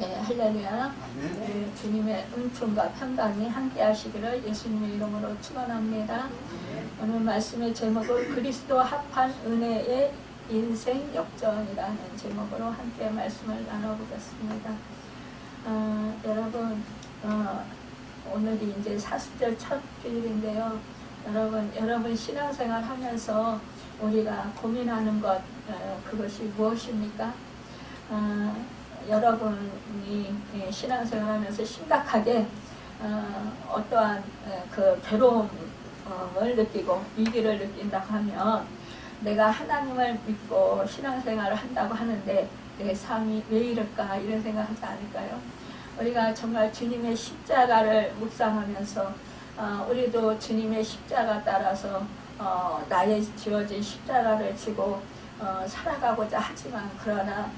네, 할렐루야. 네, 주님의 은총과 평강이 함께 하시기를 예수님의 이름으로 축원합니다. 오늘 말씀의 제목은 그리스도 합한 은혜의 인생 역전이라는 제목으로 함께 말씀을 나눠보겠습니다. 여러분, 오늘이 이제 40절 첫 주일인데요. 여러분 신앙생활 하면서 우리가 고민하는 것, 그것이 무엇입니까? 여러분이 신앙생활 하면서 심각하게 어떠한 그 괴로움을 느끼고 위기를 느낀다고 하면 내가 하나님을 믿고 신앙생활을 한다고 하는데 내 삶이 왜 이럴까 이런 생각하지 않을까요? 우리가 정말 주님의 십자가를 묵상하면서 우리도 주님의 십자가 따라서 나의 지어진 십자가를 지고 살아가고자 하지만 그러나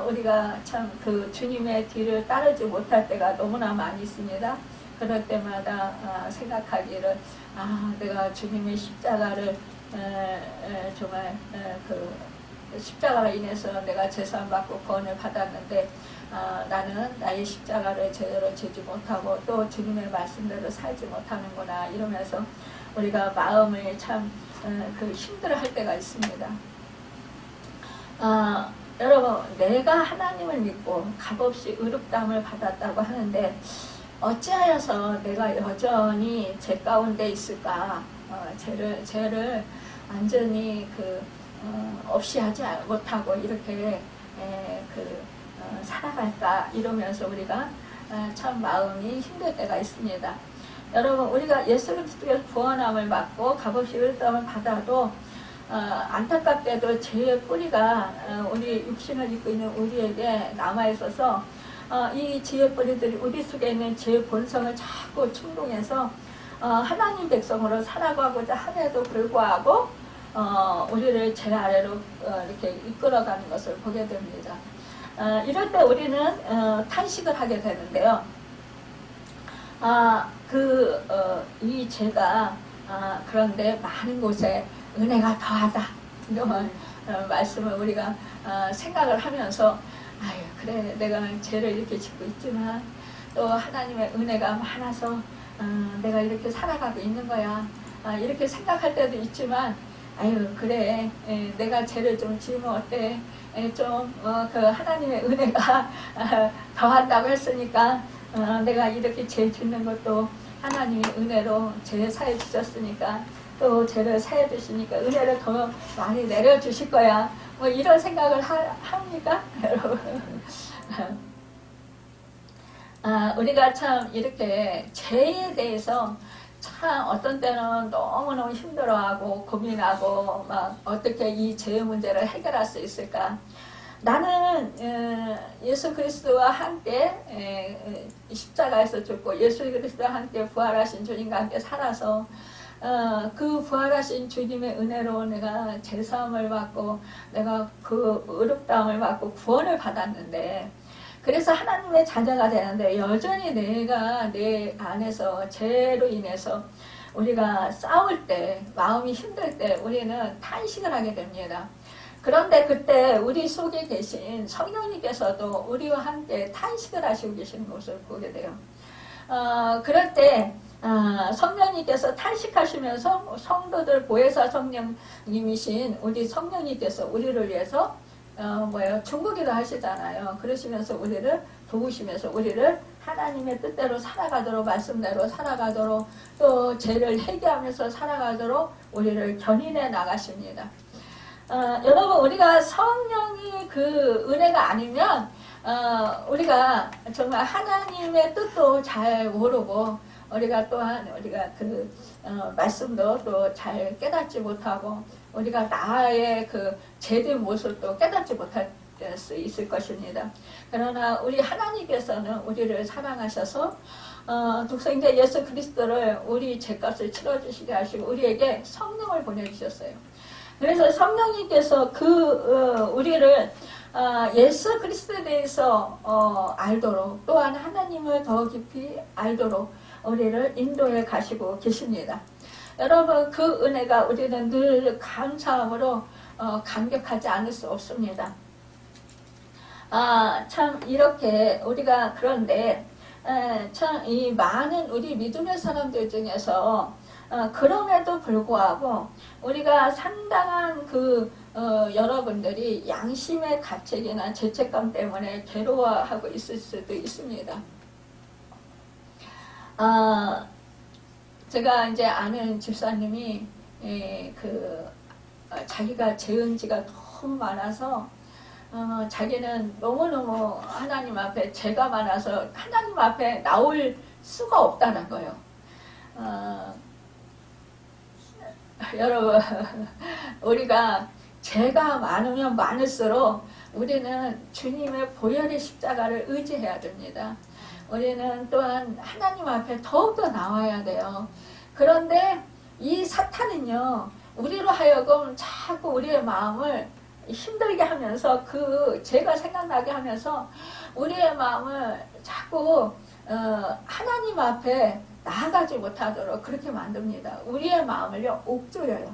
우리가 참 그 주님의 뒤를 따르지 못할 때가 너무나 많이 있습니다. 그럴 때마다 생각하기를 내가 주님의 십자가를 정말 그 십자가로 인해서 내가 제사받고 구원을 받았는데 나는 나의 십자가를 제대로 지지 못하고 또 주님의 말씀대로 살지 못하는구나 이러면서 우리가 마음을 참 그 힘들어할 때가 있습니다. 여러분, 내가 하나님을 믿고 값없이 의롭다함을 받았다고 하는데 어찌하여서 내가 여전히 죄 가운데 있을까? 죄를 완전히 없이 하지 못하고 이렇게 살아갈까? 이러면서 우리가 참 마음이 힘들 때가 있습니다. 여러분, 우리가 예수 그리스도께서 구원함을 받고 값없이 의롭다함을 받아도 안타깝게도 죄의 뿌리가 우리 육신을 입고 있는 우리에게 남아있어서 이 죄의 뿌리들이 우리 속에 있는 죄의 본성을 자꾸 충동해서 하나님 백성으로 살아가고자 함에도 불구하고 우리를 죄 아래로 이렇게 이끌어가는 것을 보게 됩니다. 이럴 때 우리는 탄식을 하게 되는데요. 이 죄가 그런데 많은 곳에 은혜가 더하다 이런 말씀을 우리가 생각을 하면서 그래 내가 죄를 이렇게 짓고 있지만 또 하나님의 은혜가 많아서 내가 이렇게 살아가고 있는 거야 이렇게 생각할 때도 있지만 그래 내가 죄를 좀 지으면 어때 좀 그 하나님의 은혜가 더한다고 했으니까 내가 이렇게 죄 짓는 것도 하나님의 은혜로 죄 사해 주셨으니까 또 죄를 사해 주시니까 은혜를 더 많이 내려주실 거야. 뭐 이런 생각을 합니까? 여러분. 우리가 참 이렇게 죄에 대해서 참 어떤 때는 너무너무 힘들어하고 고민하고 막 어떻게 이 죄의 문제를 해결할 수 있을까? 나는 예수 그리스도와 함께 십자가에서 죽고 예수 그리스도와 함께 부활하신 주님과 함께 살아서 그 부활하신 주님의 은혜로 내가 제사함을 받고 내가 그 의롭다함을 받고 구원을 받았는데 그래서 하나님의 자녀가 되는데 여전히 내가 내 안에서 죄로 인해서 우리가 싸울 때 마음이 힘들 때 우리는 탄식을 하게 됩니다. 그런데 그때 우리 속에 계신 성령님께서도 우리와 함께 탄식을 하시고 계시는 것을 보게 돼요. 그럴 때 성령님께서 탄식하시면서 성도들 보혜사 성령님이신 우리 성령님께서 우리를 위해서 중보기도 하시잖아요. 그러시면서 우리를 도우시면서 우리를 하나님의 뜻대로 살아가도록 말씀대로 살아가도록 또 죄를 회개하면서 살아가도록 우리를 견인해 나가십니다. 여러분 우리가 성령이 그 은혜가 아니면 우리가 정말 하나님의 뜻도 잘 모르고 우리가 또한 우리가 그 말씀도 또 잘 깨닫지 못하고 우리가 나의 그 제된 모습도 깨닫지 못할 수 있을 것입니다. 그러나 우리 하나님께서는 우리를 사랑하셔서 독생자 예수 그리스도를 우리 죄값을 치러주시게 하시고 우리에게 성령을 보내주셨어요. 그래서 성령님께서 우리를 예수 그리스도에 대해서 알도록 또한 하나님을 더 깊이 알도록 우리를 인도해 가시고 계십니다. 여러분 그 은혜가 우리는 늘 감사함으로 감격하지 않을 수 없습니다. 참 이렇게 우리가 그런데 참 이 많은 우리 믿음의 사람들 중에서 그럼에도 불구하고 우리가 상당한 여러분들이 양심의 가책이나 죄책감 때문에 괴로워하고 있을 수도 있습니다. 제가 이제 아는 집사님이 자기가 재은 지가 너무 많아서 자기는 너무너무 하나님 앞에 죄가 많아서 하나님 앞에 나올 수가 없다는 거예요. 여러분, 우리가 죄가 많으면 많을수록 우리는 주님의 보혈의 십자가를 의지해야 됩니다. 우리는 또한 하나님 앞에 더욱더 나와야 돼요. 그런데 이 사탄은요, 우리로 하여금 자꾸 우리의 마음을 힘들게 하면서 죄가 생각나게 하면서 우리의 마음을 자꾸 하나님 앞에 나아가지 못하도록 그렇게 만듭니다. 우리의 마음을요 옥조여요.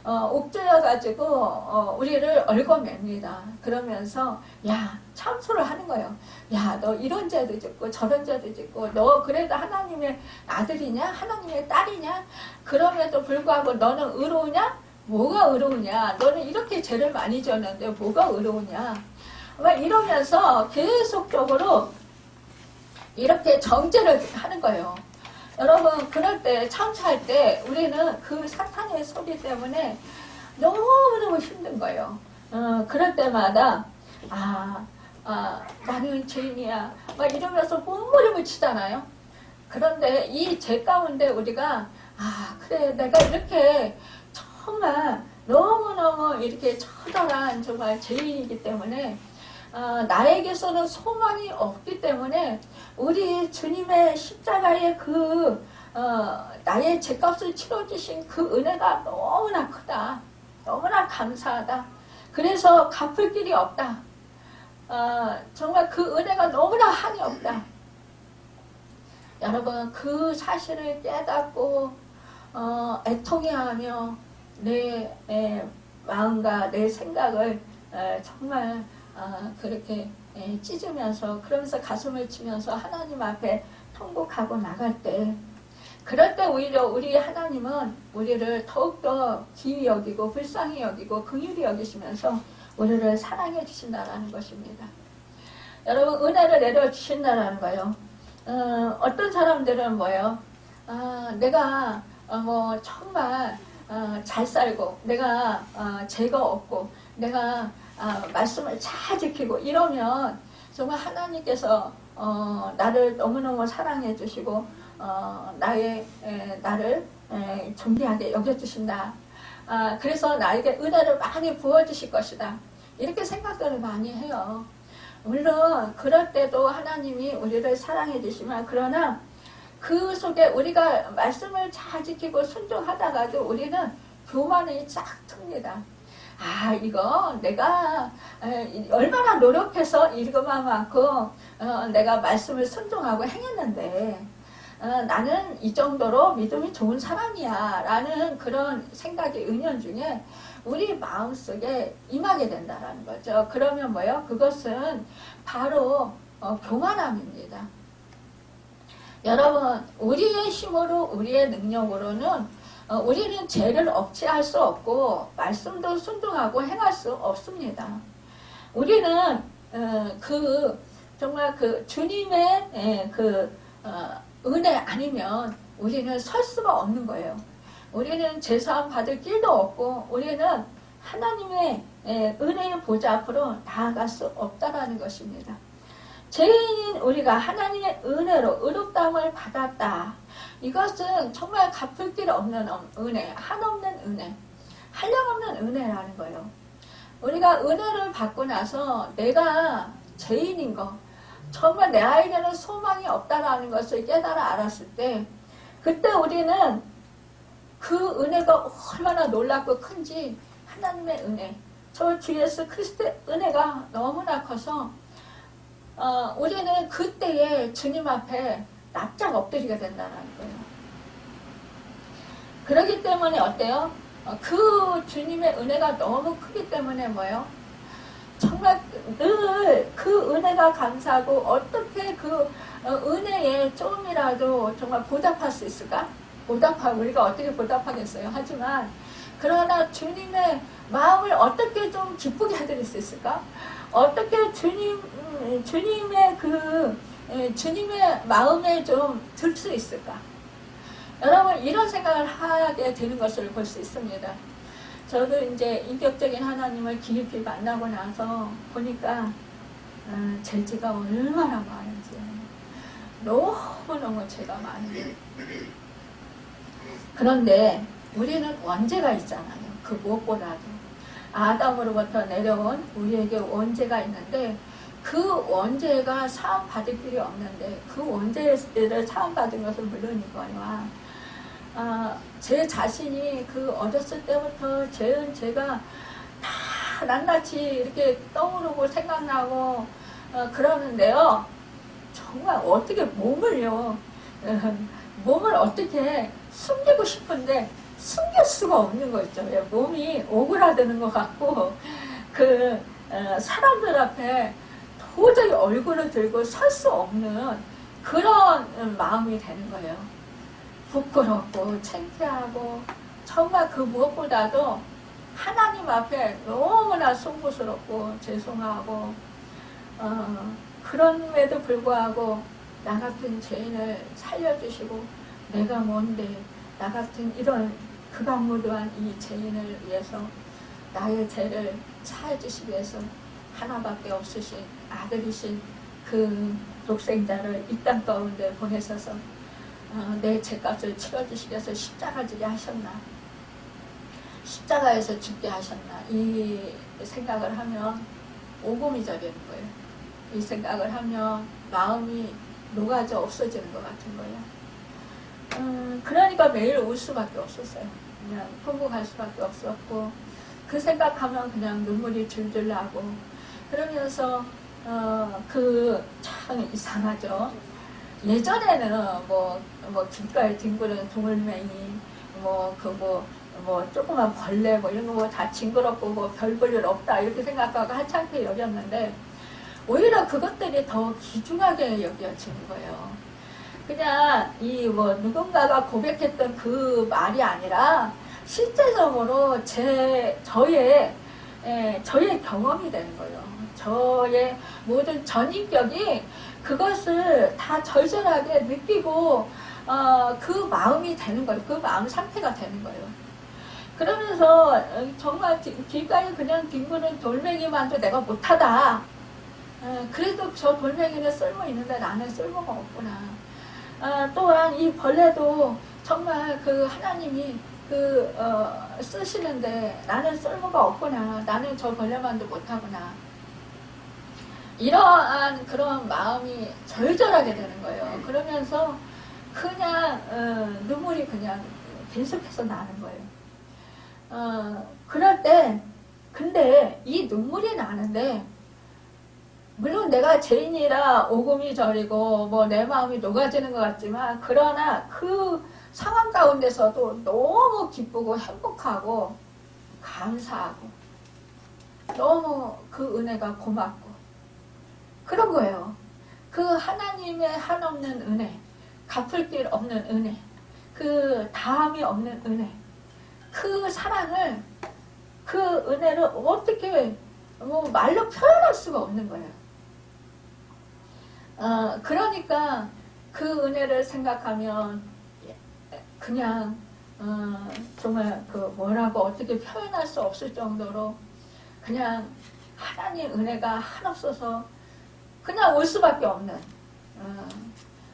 옥조여가지고 우리를 얽어맵니다. 그러면서 참소를 하는 거예요. 너 이런 죄도 짓고 저런 죄도 짓고 너 그래도 하나님의 아들이냐? 하나님의 딸이냐? 그럼에도 불구하고 너는 의로우냐? 뭐가 의로우냐? 너는 이렇게 죄를 많이 지었는데 뭐가 의로우냐? 막 이러면서 계속적으로 이렇게 정죄를 하는 거예요. 여러분, 그럴 때, 참사할 때, 우리는 그 사탄의 소리 때문에 너무너무 힘든 거예요. 그럴 때마다, 나는 죄인이야. 막 이러면서 몸부림을 치잖아요. 그런데 이 죄 가운데 우리가, 그래, 내가 이렇게 정말 너무너무 이렇게 처절한 정말 죄인이기 때문에, 나에게서는 소망이 없기 때문에 우리 주님의 십자가의 나의 죄값을 치러주신 그 은혜가 너무나 크다. 너무나 감사하다. 그래서 갚을 길이 없다. 정말 그 은혜가 너무나 한이 없다. 여러분, 그 사실을 깨닫고 애통해하며 내 마음과 내 생각을 정말 그렇게 찢으면서 그러면서 가슴을 치면서 하나님 앞에 통곡하고 나갈 때, 그럴 때 오히려 우리 하나님은 우리를 더욱더 기이 여기고 불쌍히 여기고 긍휼히 여기시면서 우리를 사랑해 주신다라는 것입니다. 여러분, 은혜를 내려주신다라는 거예요. 어떤 사람들은 뭐예요? 내가 정말 잘 살고 내가 죄가 없고 내가 말씀을 잘 지키고 이러면 정말 하나님께서 나를 너무너무 사랑해 주시고 나를 존귀하게 여겨주신다. 그래서 나에게 은혜를 많이 부어주실 것이다. 이렇게 생각들을 많이 해요. 물론 그럴 때도 하나님이 우리를 사랑해 주시면, 그러나 그 속에 우리가 말씀을 잘 지키고 순종하다가도 우리는 교만이 쫙 틉니다. 이거 내가 얼마나 노력해서 이것만큼 내가 말씀을 순종하고 행했는데 나는 이 정도로 믿음이 좋은 사람이야 라는 그런 생각이 은연중에 우리 마음속에 임하게 된다는 거죠. 그러면 뭐요? 그것은 바로 교만함입니다. 여러분, 우리의 힘으로 우리의 능력으로는 우리는 죄를 억제할 수 없고 말씀도 순종하고 행할 수 없습니다. 우리는 정말 주님의 은혜 아니면 우리는 설 수가 없는 거예요. 우리는 제사함 받을 길도 없고 우리는 하나님의 은혜의 보좌 앞으로 나아갈 수 없다라는 것입니다. 죄인인 우리가 하나님의 은혜로 의롭다함을 받았다. 이것은 정말 갚을 길 없는 은혜, 한없는 은혜, 한량없는 은혜라는 거예요. 우리가 은혜를 받고 나서 내가 죄인인 거, 정말 내 아이에게는 소망이 없다라는 것을 깨달아 알았을 때, 그때 우리는 그 은혜가 얼마나 놀랍고 큰지, 하나님의 은혜, 저 주 예수 그리스도의 은혜가 너무나 커서 우리는 그때에 주님 앞에 납작 엎드리게 된다는 거예요. 그렇기 때문에 어때요? 그 주님의 은혜가 너무 크기 때문에 뭐예요? 정말 늘 그 은혜가 감사하고 어떻게 그 은혜에 조금이라도 정말 보답할 수 있을까? 우리가 어떻게 보답하겠어요? 하지만 그러나 주님의 마음을 어떻게 좀 기쁘게 해드릴 수 있을까? 어떻게 주님의 주님의 마음에 좀 들 수 있을까? 여러분 이런 생각을 하게 되는 것을 볼 수 있습니다. 저도 이제 인격적인 하나님을 깊이 만나고 나서 보니까 제 죄가 얼마나 많은지, 너무너무 죄가 많은데, 그런데 우리는 원죄가 있잖아요. 그 무엇보다도 아담으로부터 내려온 우리에게 원죄가 있는데, 그 원죄가 사함받을 길이 없는데, 그 원죄를 사함받은 것은 물론이거니와 제 자신이 그 어렸을 때부터 제가 다 낱낱이 이렇게 떠오르고 생각나고 그러는데요. 정말 어떻게 몸을 어떻게 숨기고 싶은데 숨길 수가 없는 거 있죠. 몸이 오그라드는 것 같고 사람들 앞에 도저히 얼굴을 들고 설 수 없는 그런 마음이 되는 거예요. 부끄럽고 창피하고 정말 그 무엇보다도 하나님 앞에 너무나 송구스럽고 죄송하고 그럼에도 불구하고 나 같은 죄인을 살려주시고 내가 뭔데 나 같은 이런 극악무도한 이 죄인을 위해서 나의 죄를 사해주시기 위해서 하나밖에 없으신 아들이신 그 독생자를 이 땅 가운데 보내셔서 내 죄값을 치러주시기 위해서 십자가지게 하셨나, 십자가에서 죽게 하셨나, 이 생각을 하면 오금이 저리는 거예요. 이 생각을 하면 마음이 녹아져 없어지는 것 같은 거예요. 그러니까 매일 울 수밖에 없었어요. 그냥 통곡할 수밖에 없었고, 그 생각하면 그냥 눈물이 줄줄 나고, 그러면서 참 이상하죠. 예전에는 뭐 길가에 뒹구는 동물맹이, 조그만 벌레, 이런 거 다 징그럽고 별 볼 일 없다, 이렇게 생각하고 하찮게 여겼는데, 오히려 그것들이 더 귀중하게 여겨지는 거예요. 그냥 누군가가 고백했던 그 말이 아니라, 실제적으로 저의 경험이 되는 거예요. 저의 모든 전인격이 그것을 다 절절하게 느끼고 그 마음이 되는 거예요. 그 마음 상태가 되는 거예요. 그러면서 정말 길가에 그냥 뒹구는 돌멩이만도 내가 못하다. 그래도 저 돌멩이는 쓸모 있는데 나는 쓸모가 없구나. 또한 이 벌레도 정말 그 하나님이 쓰시는데 나는 쓸모가 없구나. 나는 저 벌레만도 못하구나. 이러한 그런 마음이 절절하게 되는 거예요. 그러면서 그냥 눈물이 그냥 계속해서 나는 거예요. 그럴 때 근데 이 눈물이 나는데, 물론 내가 죄인이라 오금이 저리고 내 마음이 녹아지는 것 같지만, 그러나 그 상황 가운데서도 너무 기쁘고 행복하고 감사하고 너무 그 은혜가 고맙고 그런 거예요. 그 하나님의 한없는 은혜, 갚을 길 없는 은혜, 그 다함이 없는 은혜, 그 사랑을, 그 은혜를 어떻게 말로 표현할 수가 없는 거예요. 그러니까 그 은혜를 생각하면 그냥 정말 뭐라고 어떻게 표현할 수 없을 정도로 그냥 하나님 은혜가 한없어서 그냥 올 수밖에 없는,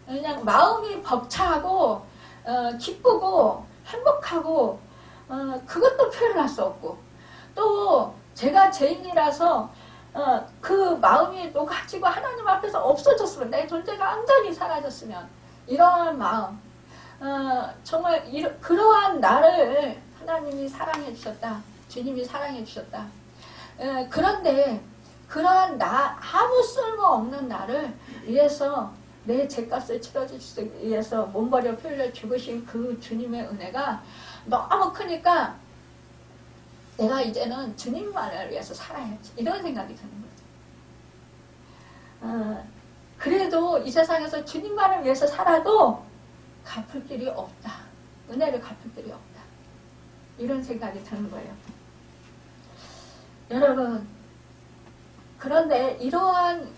그냥 마음이 벅차고 기쁘고 행복하고 그것도 표현할 수 없고, 또 제가 죄인이라서 그 마음이 녹아지고 하나님 앞에서 없어졌으면, 내 존재가 완전히 사라졌으면, 이러한 마음, 정말 그러한 나를 하나님이 사랑해 주셨다, 주님이 사랑해 주셨다. 그런데 그러한 아무 쓸모없는 나를 위해서 내 죄값을 치러주시기 위해서 몸버려 피 흘려 죽으신 그 주님의 은혜가 너무 크니까 내가 이제는 주님만을 위해서 살아야지. 이런 생각이 드는 거죠. 그래도 이 세상에서 주님만을 위해서 살아도 갚을 길이 없다. 은혜를 갚을 길이 없다. 이런 생각이 드는 거예요. 여러분, 그런데 이러한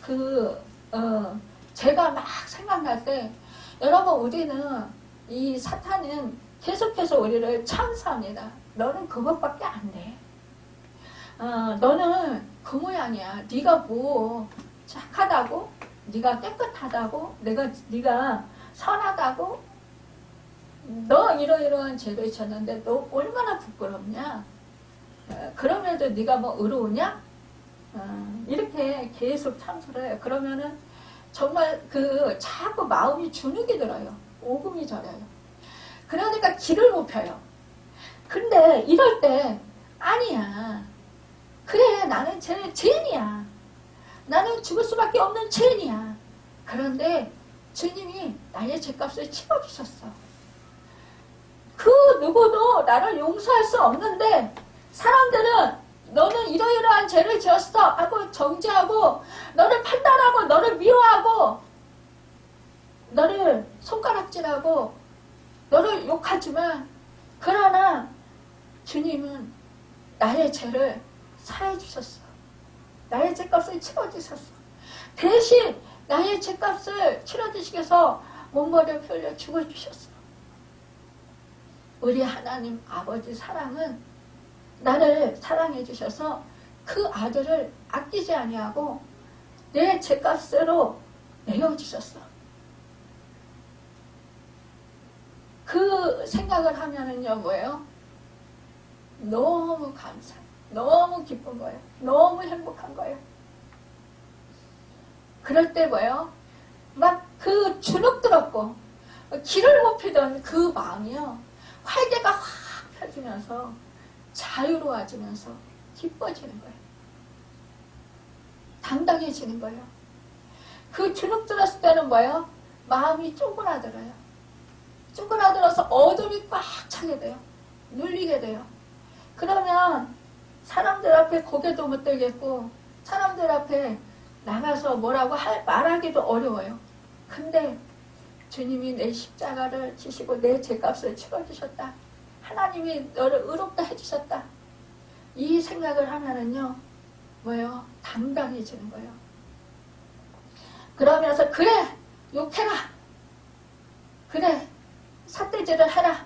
제가 막 생각날 때, 여러분, 우리는 이 사탄은 계속해서 우리를 참사합니다. 너는 그것밖에 안 돼. 너는 그 모양이야. 네가 뭐 착하다고? 네가 깨끗하다고? 네가 선하다고? 너 이러이러한 죄를 졌는데 너 얼마나 부끄럽냐? 그럼에도 네가 뭐 의로우냐? 이렇게 계속 참소를 해요. 그러면은 정말 자꾸 마음이 주눅이 들어요. 오금이 저려요. 그러니까 길을 못 펴요. 근데 이럴 때 아니야. 그래, 나는 죄인이야. 나는 죽을 수밖에 없는 죄인이야. 그런데 주님이 나의 죄값을 치러주셨어. 그 누구도 나를 용서할 수 없는데 사람들은 너는 이러이러한 죄를 지었어 하고 정죄하고 너를 판단하고 너를 미워하고 너를 손가락질하고 너를 욕하지만 그러나 주님은 나의 죄를 사해 주셨어. 나의 죄값을 치러주셨어. 대신 나의 죄값을 치러주시기 위해서 몸머리를 풀려 죽어주셨어. 우리 하나님 아버지 사랑은 나를 사랑해 주셔서 그 아들을 아끼지 아니하고 내 죄값으로 내어주셨어. 그 생각을 하면은요, 뭐예요? 너무 감사해요. 너무 기쁜 거예요. 너무 행복한 거예요. 그럴 때 뭐예요? 막 그 주눅들었고 길을 못 피던 그 마음이요. 활개가 확 펴지면서 자유로워지면서 기뻐지는 거예요. 당당해지는 거예요. 그 주눅들었을 때는 뭐예요? 마음이 쪼그라들어요. 쪼그라들어서 어둠이 꽉 차게 돼요. 눌리게 돼요. 그러면 사람들 앞에 고개도 못 들겠고 사람들 앞에 나가서 뭐라고 말하기도 어려워요. 근데 주님이 내 십자가를 지시고 내 죄값을 치러주셨다. 하나님이 너를 의롭다 해주셨다. 이 생각을 하면은요, 뭐예요? 당당해지는 거예요. 그러면서 그래, 욕해라. 그래, 삿대질을 해라.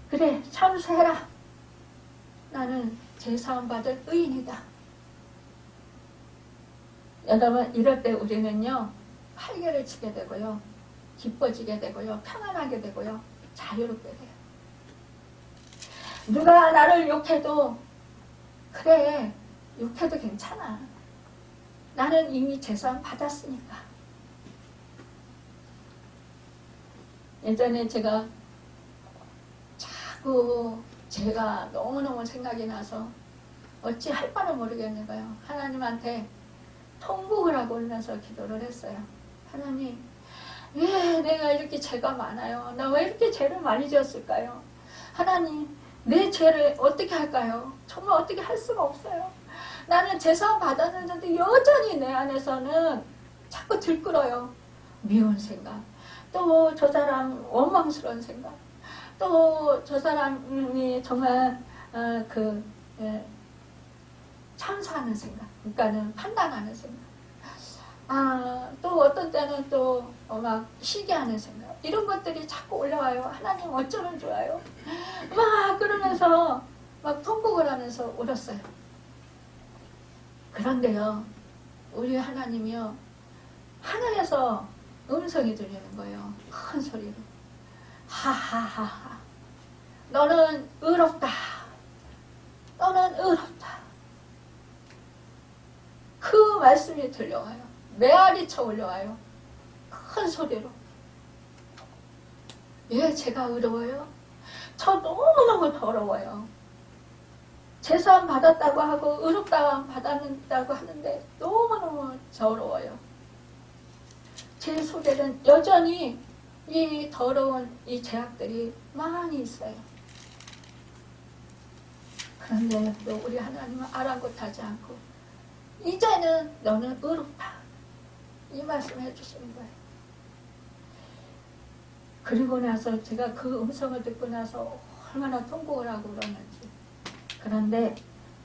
그래, 참수해라. 나는 죄사함 받을 의인이다. 여러분, 이럴 때 우리는요, 활개를 치게 되고요, 기뻐지게 되고요, 평안하게 되고요, 자유롭게 돼요. 누가 나를 욕해도 그래, 욕해도 괜찮아. 나는 이미 죄사함 받았으니까. 예전에 제가 자꾸 제가 너무너무 생각이 나서 어찌 할 바를 모르겠는 거예요. 하나님한테 통곡을 하고 울면서 기도를 했어요. 하나님, 왜 내가 이렇게 죄가 많아요? 나 왜 이렇게 죄를 많이 지었을까요? 하나님, 내 죄를 어떻게 할까요? 정말 어떻게 할 수가 없어요. 나는 죄사함 받았는데도 여전히 내 안에서는 자꾸 들끓어요. 미운 생각, 또 저 사람 원망스러운 생각, 또 저 사람이 정말 참사하는 생각, 그러니까는 판단하는 생각, 또 어떤 때는 또 막 시기하는 생각, 이런 것들이 자꾸 올라와요. 하나님 어쩌면 좋아요. 막 그러면서 막 통곡을 하면서 울었어요. 그런데요, 우리 하나님이요, 하늘에서 음성이 들리는 거예요. 큰 소리로. 하하하하. 너는 의롭다. 너는 의롭다. 그 말씀이 들려와요. 메아리쳐 올려와요. 큰 소리로. 왜 제가 의로워요? 저 너무너무 더러워요. 죄사함 받았다고 하고 의롭다고 받았다고 하는데 너무너무 더러워요. 제 속에는 여전히 이 더러운 이 죄악들이 많이 있어요. 그런데 또 우리 하나님은 아랑곳하지 않고 이제는 너는 의롭다 이 말씀을 해주시는 거예요. 그리고 나서 제가 그 음성을 듣고 나서 얼마나 통곡을 하고 그러는지. 그런데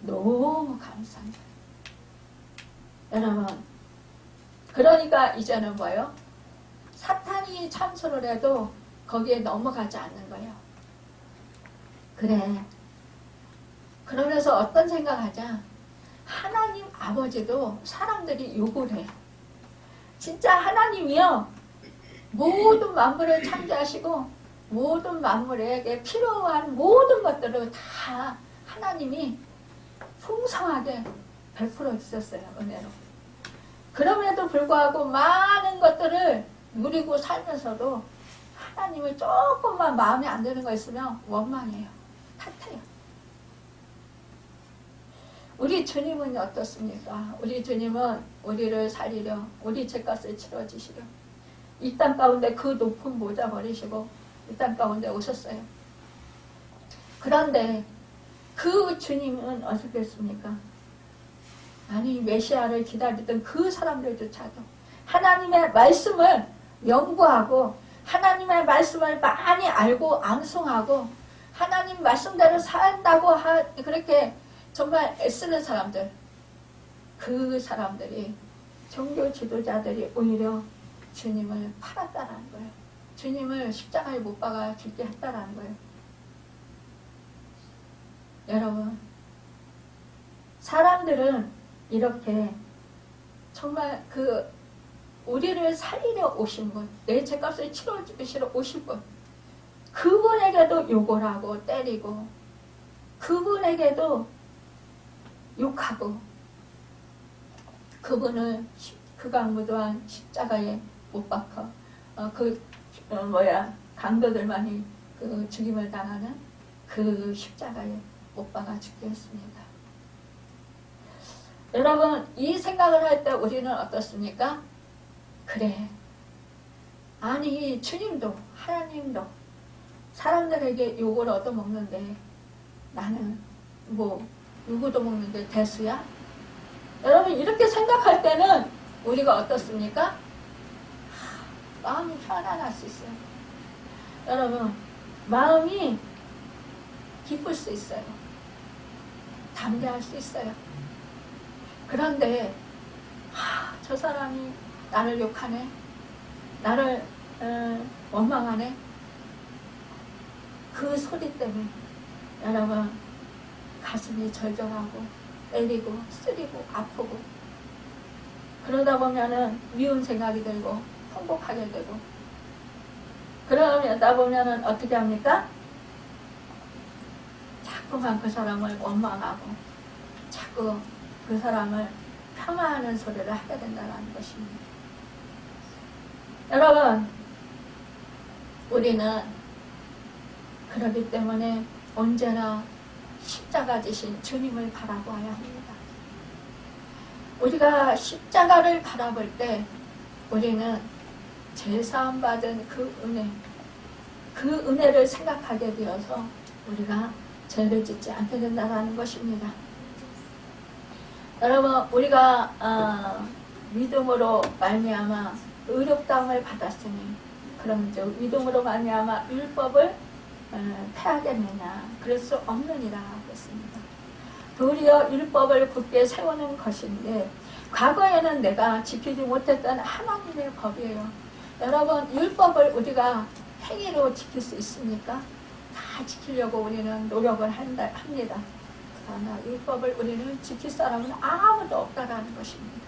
너무 감사한 거예요. 여러분, 그러니까 이제는 뭐예요? 사탄이 참소를 해도 거기에 넘어가지 않는 거예요. 그래. 그러면서 어떤 생각하자? 하나님 아버지도 사람들이 욕을 해. 진짜 하나님이요. 모든 만물을 창조하시고 모든 만물에게 필요한 모든 것들을 다 하나님이 풍성하게 베풀어 주셨어요. 은혜로. 그럼에도 불구하고 많은 것들을 누리고 살면서도 하나님을 조금만 마음에 안 드는 거 있으면 원망해요. 탓해요. 우리 주님은 어떻습니까? 우리 주님은 우리를 살리려 우리 죄값을 치러주시려 이 땅 가운데 그 높은 모자 버리시고 이 땅 가운데 오셨어요. 그런데 그 주님은 어떻게 했습니까? 아니 메시아를 기다리던 그 사람들조차도 하나님의 말씀을 연구하고 하나님의 말씀을 많이 알고 암송하고 하나님 말씀대로 산다고 그렇게 정말 애쓰는 사람들, 그 사람들이 종교 지도자들이 오히려 주님을 팔았다라는 거예요. 주님을 십자가에 못 박아 죽게 했다라는 거예요. 여러분, 사람들은 이렇게 정말 그 우리를 살리려 오신 분, 내 죄값을 치러주시러 오신 분, 그분에게도 욕을 하고 때리고 그분에게도 욕하고 그분을 극악무도한 십자가에 못 박아 강도들만이 그 죽임을 당하는 그 십자가에 못 박아 죽게 했습니다. 여러분, 이 생각을 할 때 우리는 어떻습니까? 그래, 아니 주님도 하나님도 사람들에게 욕을 얻어먹는데 나는 뭐 누구도 먹는데 대수야? 여러분, 이렇게 생각할 때는 우리가 어떻습니까? 마음이 편안할 수 있어요. 여러분, 마음이 기쁠 수 있어요. 담대할 수 있어요. 그런데 저 사람이 나를 욕하네, 나를 원망하네, 그 소리 때문에 여러분 가슴이 절절하고 때리고 쓰리고 아프고 그러다 보면은 미운 생각이 들고 행복하게 되고 그러다 보면은 어떻게 합니까? 자꾸만 그 사람을 원망하고 자꾸 그 사람을 폄하하는 소리를 하게 된다는 것입니다. 여러분, 우리는 그렇기 때문에 언제나 십자가 지신 주님을 바라보아야 합니다. 우리가 십자가를 바라볼 때 우리는 죄사함 받은 그 은혜를 생각하게 되어서 우리가 죄를 짓지 않게 된다는 것입니다. 여러분, 우리가 믿음으로 말미암아 의롭다함을 받았으니 그럼 이제 믿음으로 말미암아 율법을 폐하겠느냐? 그럴 수 없느니라 하겠습니다. 도리어 율법을 굳게 세우는 것인데 과거에는 내가 지키지 못했던 하나님의 법이에요. 여러분, 율법을 우리가 행위로 지킬 수 있습니까? 다 지키려고 우리는 노력을 합니다. 그러나 율법을 우리는 지킬 사람은 아무도 없다라는 것입니다.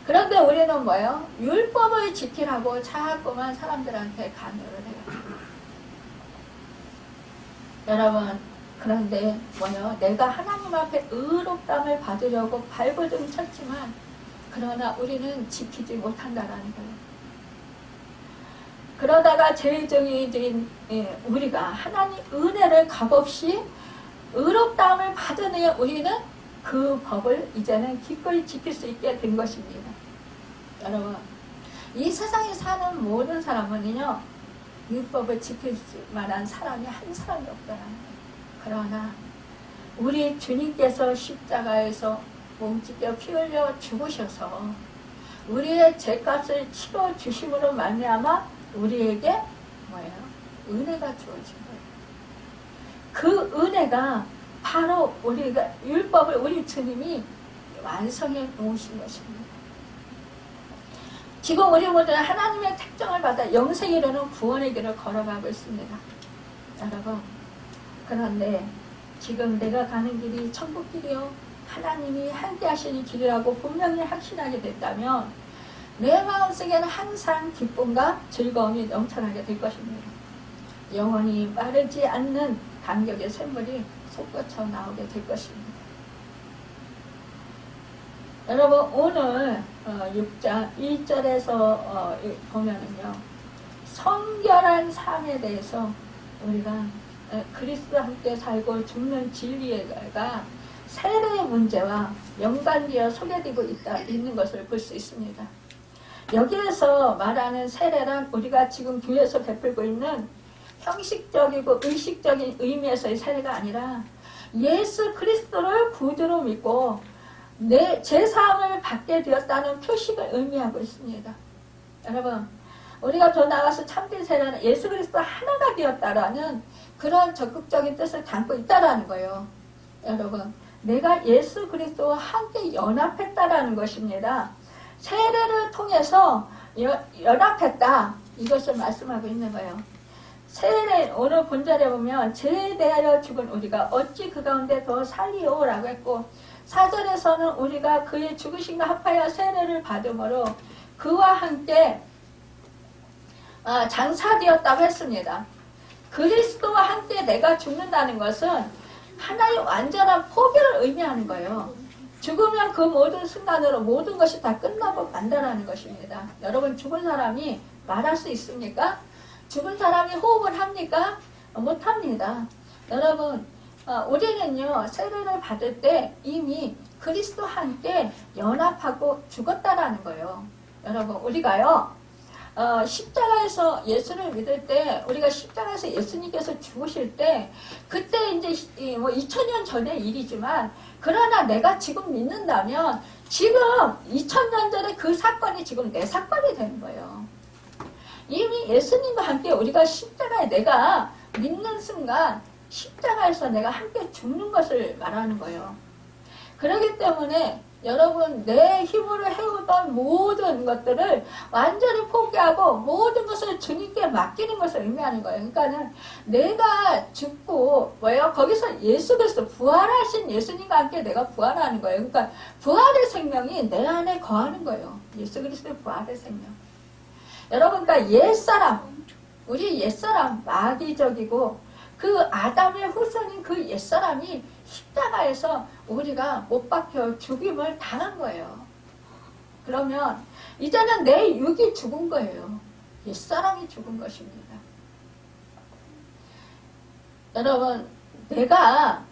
그런데 우리는 뭐예요? 율법을 지키라고 자꾸만 사람들한테 강요를 해요. 여러분, 그런데 뭐요? 내가 하나님 앞에 의롭다함을 받으려고 발버둥 쳤지만 그러나 우리는 지키지 못한다라는 거예요. 그러다가 죄정인 우리가 하나님 은혜를 값없이 의롭다함을 받은 후에 우리는 그 법을 이제는 기꺼이 지킬 수 있게 된 것입니다. 여러분, 이 세상에 사는 모든 사람은요 율법을 지킬 만한 사람이 한 사람도 없다라는 거예요. 그러나 우리 주님께서 십자가에서 몸찢겨 피 흘려 죽으셔서 우리의 죄값을 치러 주심으로 말미암아 우리에게 뭐예요? 은혜가 주어진 거예요. 그 은혜가 바로 우리가 율법을 우리 주님이 완성해 놓으신 것입니다. 지금 우리 모두는 하나님의 택정을 받아 영생에 이르는 구원의 길을 걸어가고 있습니다. 여러분, 그런데 지금 내가 가는 길이 천국 길이요 하나님이 함께 하시는 길이라고 분명히 확신하게 됐다면 내 마음속에는 항상 기쁨과 즐거움이 넘쳐나게 될 것입니다. 영원히 마르지 않는 감격의 샘물이 솟구쳐 나오게 될 것입니다. 여러분, 오늘 6장 1절에서 보면은요, 성결한 삶에 대해서 우리가 그리스도와 함께 살고 죽는 진리가 세례의 문제와 연관되어 소개되고 있는 것을 볼 수 있습니다. 여기에서 말하는 세례란 우리가 지금 교회에서 베풀고 있는 형식적이고 의식적인 의미에서의 세례가 아니라 예수 그리스도를 구주로 믿고 내 제사함을 받게 되었다는 표식을 의미하고 있습니다. 여러분, 우리가 더 나아가서 참된 세례는 예수 그리스도 하나가 되었다라는 그런 적극적인 뜻을 담고 있다라는 거예요. 여러분, 내가 예수 그리스도와 함께 연합했다라는 것입니다. 세례를 통해서 연합했다, 이것을 말씀하고 있는 거예요. 세례, 오늘 본절에 보면 죄에 대하여 죽은 우리가 어찌 그 가운데 더 살리오 라고 했고, 4절에서는 우리가 그의 죽으심과 합하여 세례를 받음으로 그와 함께 장사되었다고 했습니다. 그리스도와 함께 내가 죽는다는 것은 하나의 완전한 포기를 의미하는 거예요. 죽으면 그 모든 순간으로 모든 것이 다 끝나고 만다라는 것입니다. 여러분, 죽은 사람이 말할 수 있습니까? 죽은 사람이 호흡을 합니까? 못합니다. 여러분, 우리는요, 세례를 받을 때 이미 그리스도와 함께 연합하고 죽었다라는 거예요. 여러분, 우리가요, 십자가에서 예수를 믿을 때, 우리가 십자가에서 예수님께서 죽으실 때, 그때 이제 2000년 전의 일이지만, 그러나 내가 지금 믿는다면, 지금 2000년 전에 그 사건이 지금 내 사건이 되는 거예요. 이미 예수님과 함께 우리가 십자가에 내가 믿는 순간, 십자가에서 내가 함께 죽는 것을 말하는 거예요. 그렇기 때문에 여러분, 내 힘으로 해오던 모든 것들을 완전히 포기하고 모든 것을 주님께 맡기는 것을 의미하는 거예요. 그러니까는 내가 죽고 거기서 예수 그리스도 부활하신 예수님과 함께 내가 부활하는 거예요. 그러니까 부활의 생명이 내 안에 거하는 거예요. 예수 그리스도의 부활의 생명. 여러분, 그러니까 옛사람, 우리 옛사람 마귀적이고 그 아담의 후손인 그 옛사람이 십자가에서 우리가 못 박혀 죽임을 당한 거예요. 그러면 이제는 내 육이 죽은 거예요. 옛사람이 죽은 것입니다. 여러분, 내가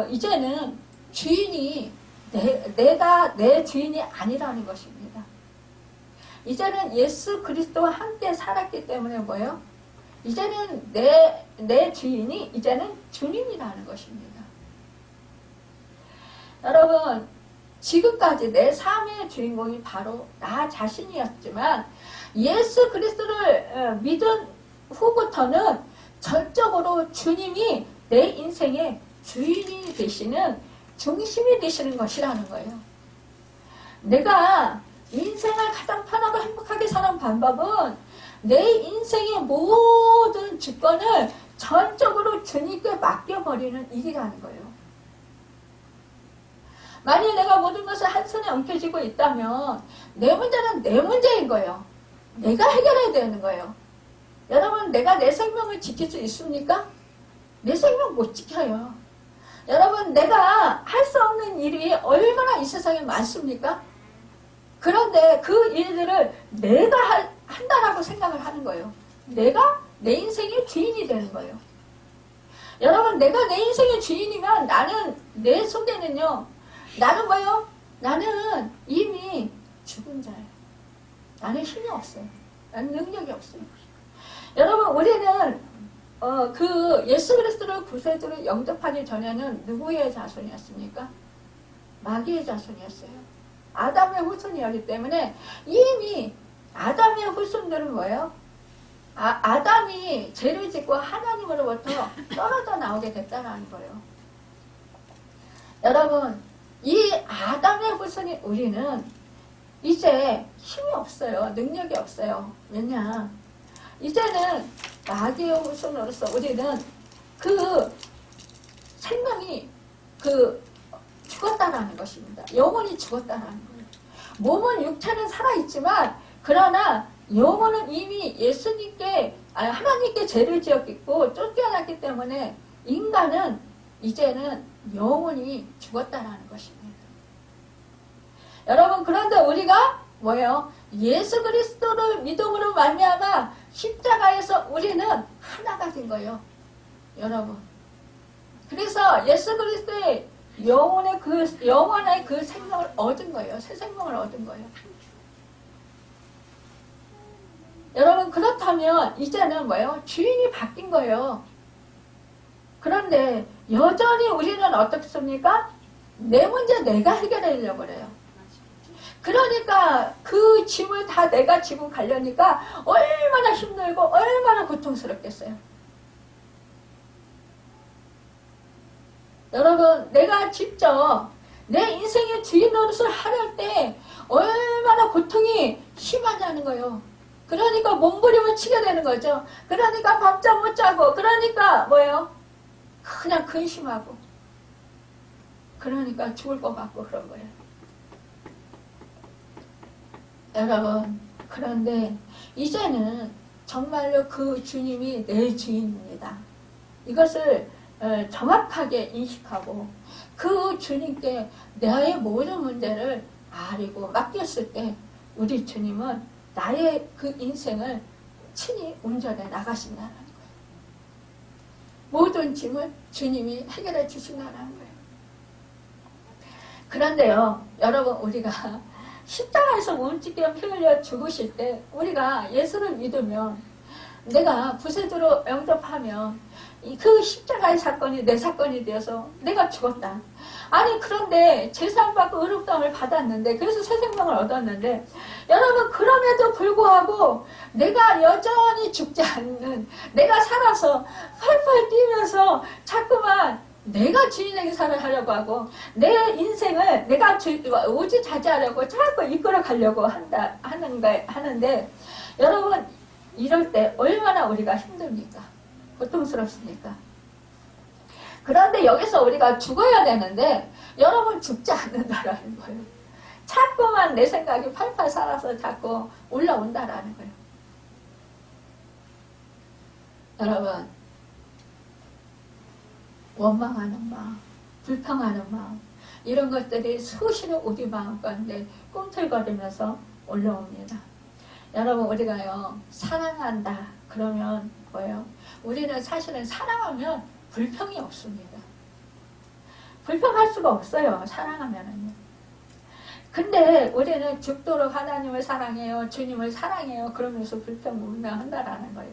이제는 주인이 내가 내 주인이 아니라는 것입니다. 이제는 예수 그리스도와 함께 살았기 때문에 뭐예요? 이제는 내 주인이 이제는 주님이라는 것입니다. 여러분, 지금까지 내 삶의 주인공이 바로 나 자신이었지만 예수 그리스도를 믿은 후부터는 전적으로 주님이 내 인생의 주인이 되시는, 중심이 되시는 것이라는 거예요. 내가 인생을 가장 편하고 행복하게 사는 방법은 내 인생의 모든 주권을 전적으로 주님께 맡겨버리는 일이라는 거예요. 만일 내가 모든 것을 한 손에 엉켜쥐고 있다면 내 문제는 내 문제인 거예요. 내가 해결해야 되는 거예요. 여러분, 내가 내 생명을 지킬 수 있습니까? 내 생명 못 지켜요. 여러분, 내가 할 수 없는 일이 얼마나 이 세상에 많습니까? 그런데 그 일들을 내가 한다라고 생각을 하는 거예요. 내가 내 인생의 주인이 되는 거예요. 여러분, 내가 내 인생의 주인이면 나는, 내 속에는요, 나는 뭐예요? 나는 이미 죽은 자예요. 나는 힘이 없어요. 나는 능력이 없어요. 여러분, 우리는 그 예수 그리스도를 구세주로 영접하기 전에는 누구의 자손이었습니까? 마귀의 자손이었어요. 아담의 후손이었기 때문에 이미 아담의 후손들은 뭐예요? 아담이 죄를 짓고 하나님으로부터 떨어져 나오게 됐다는 거예요. 여러분, 이 아담의 후손이 우리는 이제 힘이 없어요. 능력이 없어요. 왜냐? 이제는 마귀의 후손으로서 우리는 그 생명이 죽었다라는 것입니다. 영혼이 죽었다라는 거예요. 몸은 육체는 살아있지만 그러나 영혼은 이미 예수님께 하나님께 죄를 지었고 쫓겨났기 때문에 인간은 이제는 영혼이 죽었다라는 것입니다. 여러분, 그런데 우리가 뭐예요? 예수 그리스도를 믿음으로 말미암아 십자가에서 우리는 하나가 된 거예요. 여러분. 그래서 예수 그리스도의 영혼의 그 생명을 얻은 거예요. 새 생명을 얻은 거예요. 여러분, 그렇다면 이제는 뭐예요? 주인이 바뀐 거예요. 그런데 여전히 우리는 어떻습니까? 내 문제 내가 해결하려고 그래요. 그러니까 그 짐을 다 내가 지고 가려니까 얼마나 힘들고 얼마나 고통스럽겠어요. 여러분, 내가 직접 내 인생의 주인 노릇을 하려 때 얼마나 고통이 심하냐는 거예요. 그러니까 몸부림을 치게 되는 거죠. 그러니까 밥잠 못 자고, 그러니까 뭐예요? 그냥 근심하고, 그러니까 죽을 것 같고 그런 거예요. 여러분, 그런데 이제는 정말로 그 주님이 내 주인입니다. 이것을 정확하게 인식하고 그 주님께 나의 모든 문제를 아리고 맡겼을 때 우리 주님은 나의 그 인생을 친히 운전해 나가신다는 거예요. 모든 짐을 주님이 해결해 주신다는 거예요. 그런데요, 여러분, 우리가 십자가에서 움직여 피 흘려 죽으실 때 우리가 예수를 믿으면, 내가 구세주로 영접하면 그 십자가의 사건이 내 사건이 되어서 내가 죽었다. 아니, 그런데 제사함받고 의롭다함을 받았는데, 그래서 새 생명을 얻었는데, 여러분, 그럼에도 불구하고 내가 여전히 죽지 않는, 내가 살아서 펄펄 뛰면서 자꾸만 내가 주인에게 살아가려고 하고 내 인생을 내가 우지자지하려고 자꾸 이끌어 가려고 하는데, 여러분, 이럴 때 얼마나 우리가 힘듭니까? 고통스럽습니까? 그런데 여기서 우리가 죽어야 되는데 여러분, 죽지 않는다라는 거예요. 자꾸만 내 생각이 팔팔 살아서 자꾸 올라온다라는 거예요. 여러분, 원망하는 마음, 불평하는 마음, 이런 것들이 수시로 우리 마음 가운데 꿈틀거리면서 올라옵니다. 여러분, 우리가요, 사랑한다 그러면 뭐예요? 우리는 사실은 사랑하면 불평이 없습니다. 불평할 수가 없어요. 사랑하면은요. 근데 우리는 죽도록 하나님을 사랑해요, 주님을 사랑해요, 그러면서 불평불명한다라는 거예요.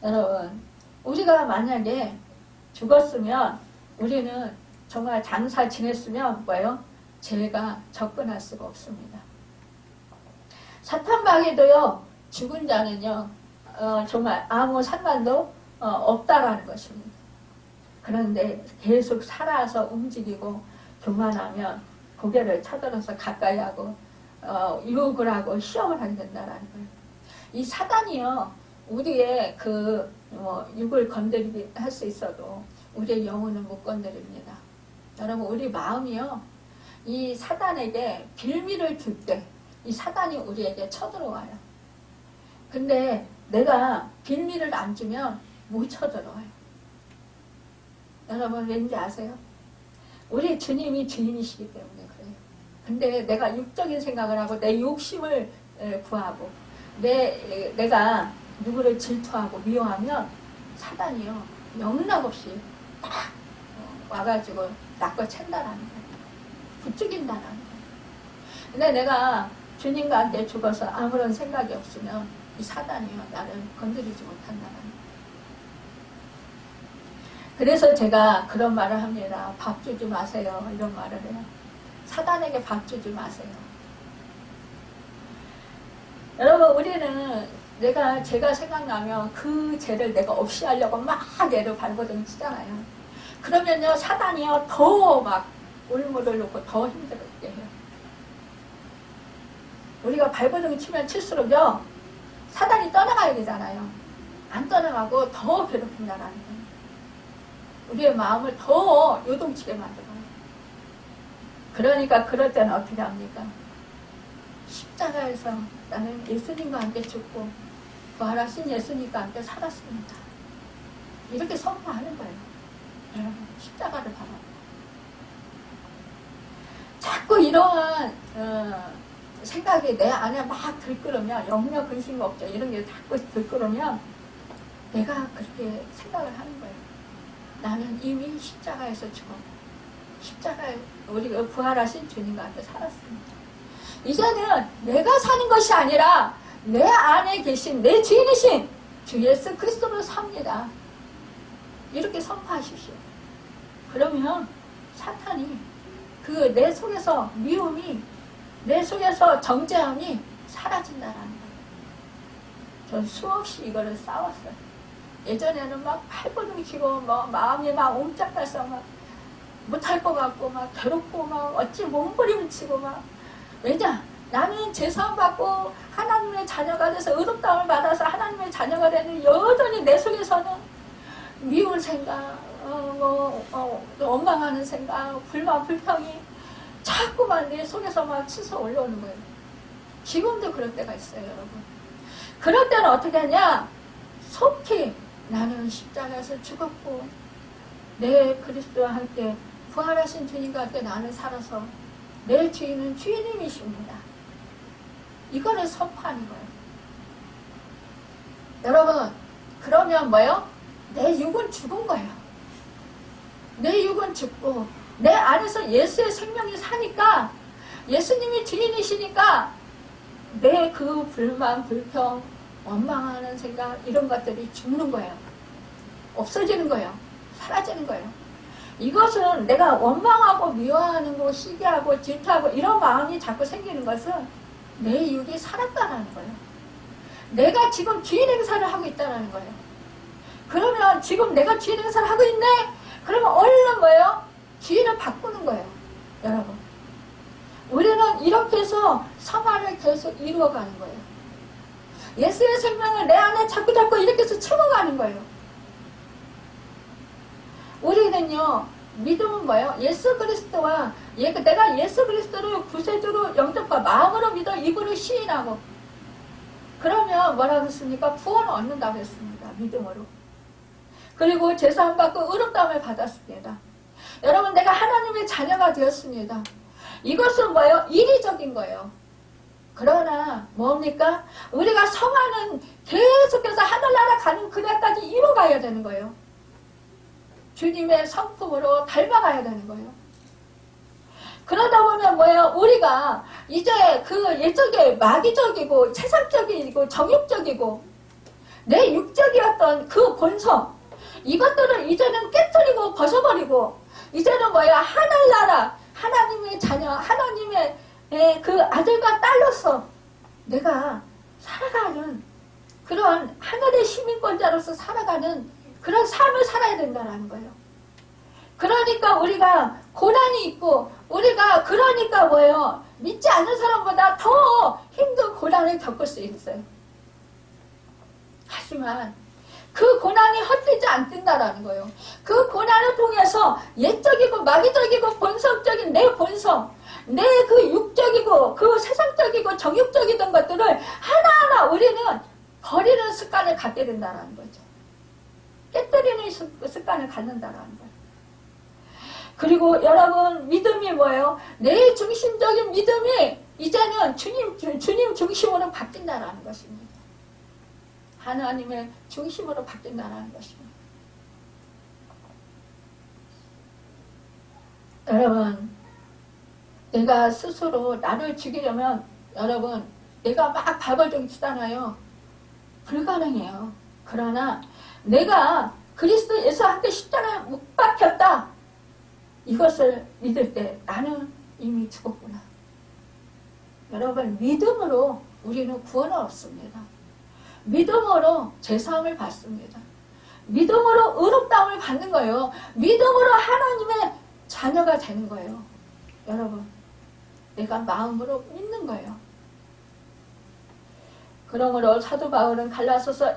여러분, 우리가 만약에 죽었으면 우리는 정말 장사 지냈으면 뭐예요? 죄가 접근할 수가 없습니다. 사탄마귀도요, 죽은 자는요, 정말 아무 상관도 없다라는 것입니다. 그런데 계속 살아서 움직이고 교만하면 고개를 쳐들어서 가까이 하고 유혹을 하고 시험을 하게 된다라는 거예요. 이 사단이요, 우리의 육을 건드리게 할 수 있어도 우리의 영혼은 못 건드립니다. 여러분, 우리 마음이요, 이 사단에게 빌미를 줄 때 이 사단이 우리에게 쳐들어와요. 근데 내가 빌미를 안 주면 못 쳐들어와요. 여러분, 왠지 아세요? 우리 주님이 주인이시기 때문에 그래요. 근데 내가 육적인 생각을 하고 내 욕심을 구하고 내가 누구를 질투하고 미워하면 사단이요, 영락없이 딱 와가지고 낚아 챈다라는 거예요. 부추긴다라는 거예요. 근데 내가 주님과 함께 죽어서 아무런 생각이 없으면 이 사단이요 나를 건드리지 못한다는 거예요. 그래서 제가 그런 말을 합니다. 밥 주지 마세요. 이런 말을 해요. 사단에게 밥 주지 마세요. 여러분 우리는 제가 생각나면 그 죄를 내가 없이 하려고 막 얘를 발버둥 치잖아요. 그러면요 사단이요 더 막 울물을 놓고 더 힘들게 해요. 우리가 발버둥 치면 칠수록요 사단이 떠나가야 되잖아요. 안 떠나가고 더 괴롭힌다라는 거예요. 우리의 마음을 더 요동치게 만들어요. 그러니까 그럴 때는 어떻게 합니까? 십자가에서 나는 예수님과 함께 죽고 부활하신 예수님과 함께 살았습니다. 이렇게 선포하는 거예요. 여러분 십자가를 바라보고 자꾸 이러한 생각이 내 안에 막 들끓으면 영역 근심 없죠. 이런 게 자꾸 들끓으면 내가 그렇게 생각을 하는 거예요. 나는 이미 십자가에서 죽었고 십자가에 우리가 부활하신 주님과 함께 살았습니다. 이제는 내가 사는 것이 아니라 내 안에 계신 내 주인이신 주 예수 그리스도로 삽니다. 이렇게 선포하십시오. 그러면 사탄이 그 내 속에서 미움이 내 속에서 정죄함이 사라진다라는 거예요. 전 수없이 이거를 싸웠어요. 예전에는 막 팔버둥 치고 뭐 마음이 막 옴짝달싹 막 못할 것 같고 막 괴롭고 막 어찌 몸부림치고 막 왜냐? 나는 죄사함 받고 하나님의 자녀가 돼서 의롭다움을 받아서 하나님의 자녀가 되는 여전히 내 속에서는 미울 생각, 원망하는 생각, 불만, 불평이 자꾸만 내 속에서 막 치솟아 올라오는 거예요. 지금도 그럴 때가 있어요, 여러분. 그럴 때는 어떻게 하냐? 속히 나는 십자가에서 죽었고 내 그리스도와 함께 부활하신 주님과 함께 나는 살아서 내 주인은 주님이십니다. 이거를 선포하는 거예요. 여러분 그러면 뭐요? 내 육은 죽은 거예요. 내 육은 죽고 내 안에서 예수의 생명이 사니까 예수님이 주인이시니까 내 그 불만, 불평, 원망하는 생각 이런 것들이 죽는 거예요. 없어지는 거예요. 사라지는 거예요. 이것은 내가 원망하고 미워하는 거, 시기하고 질투하고 이런 마음이 자꾸 생기는 것은 내 육이 살았다는 거예요. 내가 지금 주인 행사를 하고 있다는 거예요. 그러면 지금 내가 주인 행사를 하고 있네? 그러면 얼른 뭐예요? 주인을 바꾸는 거예요. 여러분. 우리는 이렇게 해서 성화를 계속 이루어가는 거예요. 예수의 생명을 내 안에 자꾸 이렇게 해서 채워가는 거예요. 우리는요, 믿음은 뭐예요? 예수 그리스도와, 내가 예수 그리스도를 구세주로 영접과 마음으로 믿어 입으로 시인하고, 그러면 뭐라고 했습니까? 구원을 얻는다고 했습니다. 믿음으로. 그리고 제사함 받고 의롭다함을 받았습니다. 여러분, 내가 하나님의 자녀가 되었습니다. 이것은 뭐예요? 인위적인 거예요. 그러나 뭡니까? 우리가 성화는 계속해서 하늘나라 가는 그날까지 이루어가야 되는 거예요. 주님의 성품으로 닮아가야 되는 거예요. 그러다 보면 뭐예요? 우리가 이제 그 예적의 마귀적이고 세상적이고 정욕적이고 내 육적이었던 그 본성 이것들을 이제는 깨뜨리고 벗어버리고 이제는 뭐예요? 하늘나라 하나님의 자녀 하나님의 그 아들과 딸로서 내가 살아가는 그런 하늘의 시민권자로서 살아가는 그런 삶을 살아야 된다는 거예요. 그러니까 우리가 고난이 있고 우리가 그러니까 뭐예요? 믿지 않는 사람보다 더 힘든 고난을 겪을 수 있어요. 하지만 그 고난이 헛되지 않는다라는 거예요. 그 고난을 통해서 옛적이고 마귀적이고 본성적인 내 본성 내 그 육적이고 그 세상적이고 정육적이던 것들을 하나하나 우리는 버리는 습관을 갖게 된다는 거죠. 깨뜨리는 습관을 갖는다는 거예요. 그리고 여러분 믿음이 뭐예요? 내 중심적인 믿음이 이제는 주님 중심으로 바뀐다는 것입니다. 하나님의 중심으로 바뀐다는 것입니다. 여러분 내가 스스로 나를 죽이려면 여러분 내가 막 발버둥 치잖아요. 불가능해요. 그러나 내가 그리스도 예수와 함께 십자가에 못 박혔다. 이것을 믿을 때 나는 이미 죽었구나. 여러분, 믿음으로 우리는 구원을 얻습니다. 믿음으로 죄사함을 받습니다. 믿음으로 의롭다함을 받는 거예요. 믿음으로 하나님의 자녀가 되는 거예요. 여러분, 내가 마음으로 믿는 거예요. 그러므로 사도 바울은 갈라디아서